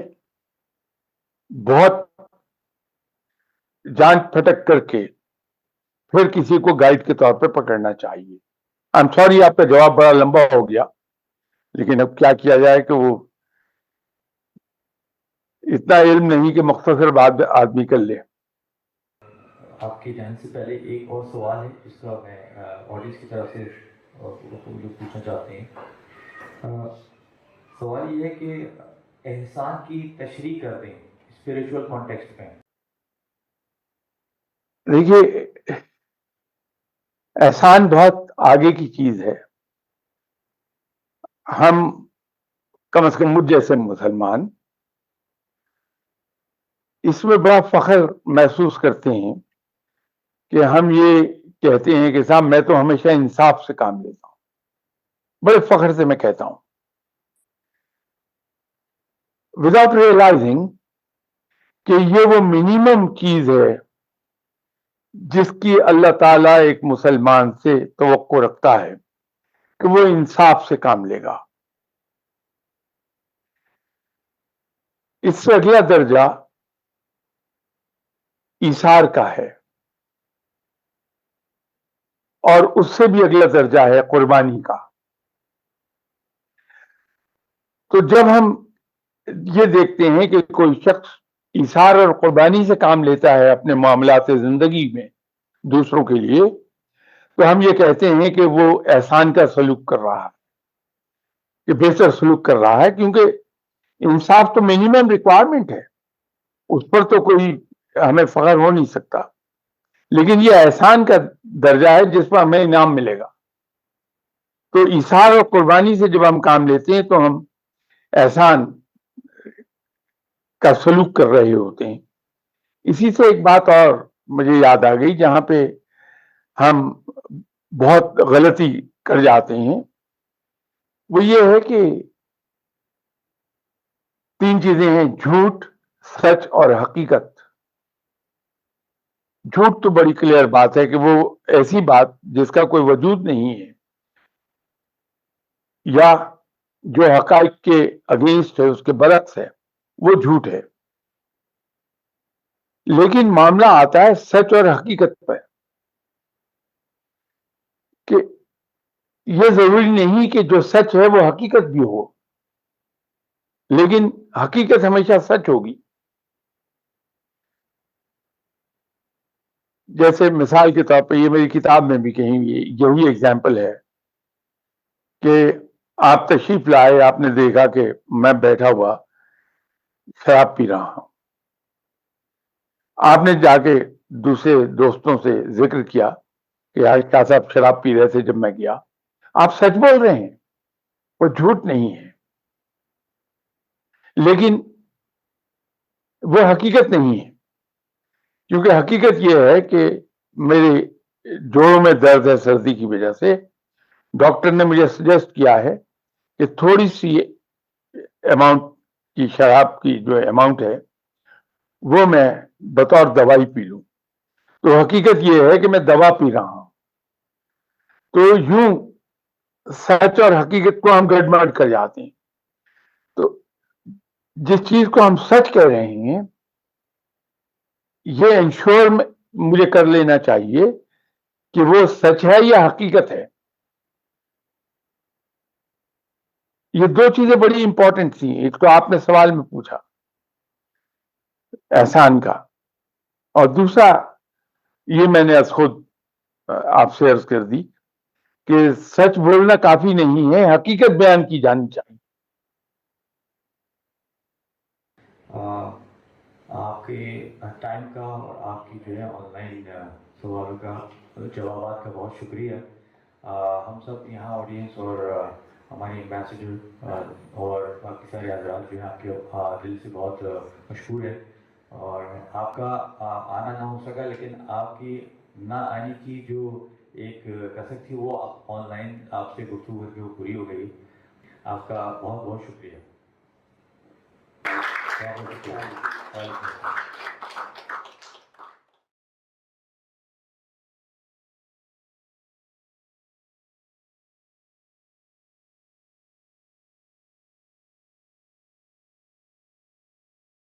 بہت جانچ پھٹک کر کے پھر کسی کو گائیڈ کے طور پہ پکڑنا چاہیے. آئی ایم سوری آپ کا جواب بڑا لمبا ہو گیا, لیکن اب کیا کیا جائے کہ وہ اتنا علم نہیں کہ مختصر بات آدمی کر لے. آپ کے جانے سے پہلے ایک اور سوال ہے جس کا میں آڈینس کی طرف سے پوچھنا چاہتے ہیں. سوال یہ ہے کہ احسان کی تشریح کر دیں اسپریچول کانٹیکسٹ میں. دیکھیے احسان بہت آگے کی چیز ہے. ہم کم از کم مجھ جیسے مسلمان اس میں بڑا فخر محسوس کرتے ہیں کہ ہم یہ کہتے ہیں کہ صاحب میں تو ہمیشہ انصاف سے کام لیتا ہوں. بڑے فخر سے میں کہتا ہوں وداؤٹ ریئلائزنگ کہ یہ وہ منیمم چیز ہے جس کی اللہ تعالیٰ ایک مسلمان سے توقع رکھتا ہے کہ وہ انصاف سے کام لے گا. اس سے اگلا درجہ ایثار کا ہے اور اس سے بھی اگلا درجہ ہے قربانی کا. تو جب ہم یہ دیکھتے ہیں کہ کوئی شخص ایثار اور قربانی سے کام لیتا ہے اپنے معاملات زندگی میں دوسروں کے لیے, تو ہم یہ کہتے ہیں کہ وہ احسان کا سلوک کر رہا ہے, کہ بہتر سلوک کر رہا ہے, کیونکہ انصاف تو منیمم ریکوائرمنٹ ہے, اس پر تو کوئی ہمیں فخر ہو نہیں سکتا. لیکن یہ احسان کا درجہ ہے جس پر ہمیں انعام ملے گا. تو ایثار اور قربانی سے جب ہم کام لیتے ہیں تو ہم احسان کا سلوک کر رہے ہوتے ہیں. اسی سے ایک بات اور مجھے یاد آ گئی جہاں پہ ہم بہت غلطی کر جاتے ہیں, وہ یہ ہے کہ 3 چیزیں ہیں, جھوٹ, سچ اور حقیقت. جھوٹ تو بڑی کلیئر بات ہے کہ وہ ایسی بات جس کا کوئی وجود نہیں ہے یا جو حقائق کے اگینسٹ ہے, اس کے برعکس ہے, وہ جھوٹ ہے. لیکن معاملہ آتا ہے سچ اور حقیقت پر کہ یہ ضروری نہیں کہ جو سچ ہے وہ حقیقت بھی ہو، لیکن حقیقت ہمیشہ سچ ہوگی. جیسے مثال کے طور پہ یہ میری کتاب میں بھی کہیں یہی ایگزامپل ہے کہ آپ تشریف لائے، آپ نے دیکھا کہ میں بیٹھا ہوا شراب پی رہا ہوں، آپ نے جا کے دوسرے دوستوں سے ذکر کیا کہ آج شاہ صاحب شراب پی رہے تھے جب میں گیا. آپ سچ بول رہے ہیں، وہ جھوٹ نہیں ہے، لیکن وہ حقیقت نہیں ہے. کیونکہ حقیقت یہ ہے کہ میرے جوڑوں میں درد ہے سردی کی وجہ سے، ڈاکٹر نے مجھے سجیسٹ کیا ہے کہ تھوڑی سی اماؤنٹ کی شراب کی جو اماؤنٹ ہے وہ میں بطور دوائی پی لوں. تو حقیقت یہ ہے کہ میں دوا پی رہا ہوں. تو یوں سچ اور حقیقت کو ہم گڑبڑ کر جاتے ہیں. تو جس چیز کو ہم سچ کہہ رہے ہیں یہ انشور مجھے کر لینا چاہیے کہ وہ سچ ہے یا حقیقت ہے. یہ دو چیزیں بڑی امپورٹنٹ تھیں. ایک تو آپ نے سوال میں پوچھا احسان کا، اور دوسرا یہ میں نے از خود آپ سے عرض کر دی کہ سچ بولنا کافی نہیں ہے، حقیقت بیان کی جانی چاہیے. آپ کے ٹائم کا اور آپ کی جو ہے آن لائن سوالوں کا جوابات کا بہت شکریہ. ہم سب یہاں آڈینس اور ہمارے ایمبیسڈر اور باقی سارے حضرات جو ہیں آپ کے دل سے بہت مشہور ہے. اور آپ کا آنا نہ ہو سکا، لیکن آپ کی نہ آنے کی جو ایک کثرت تھی وہ آن لائن آپ سے گفتگو کر کے وہ پوری ہو گئی. آپ کا بہت بہت شکریہ.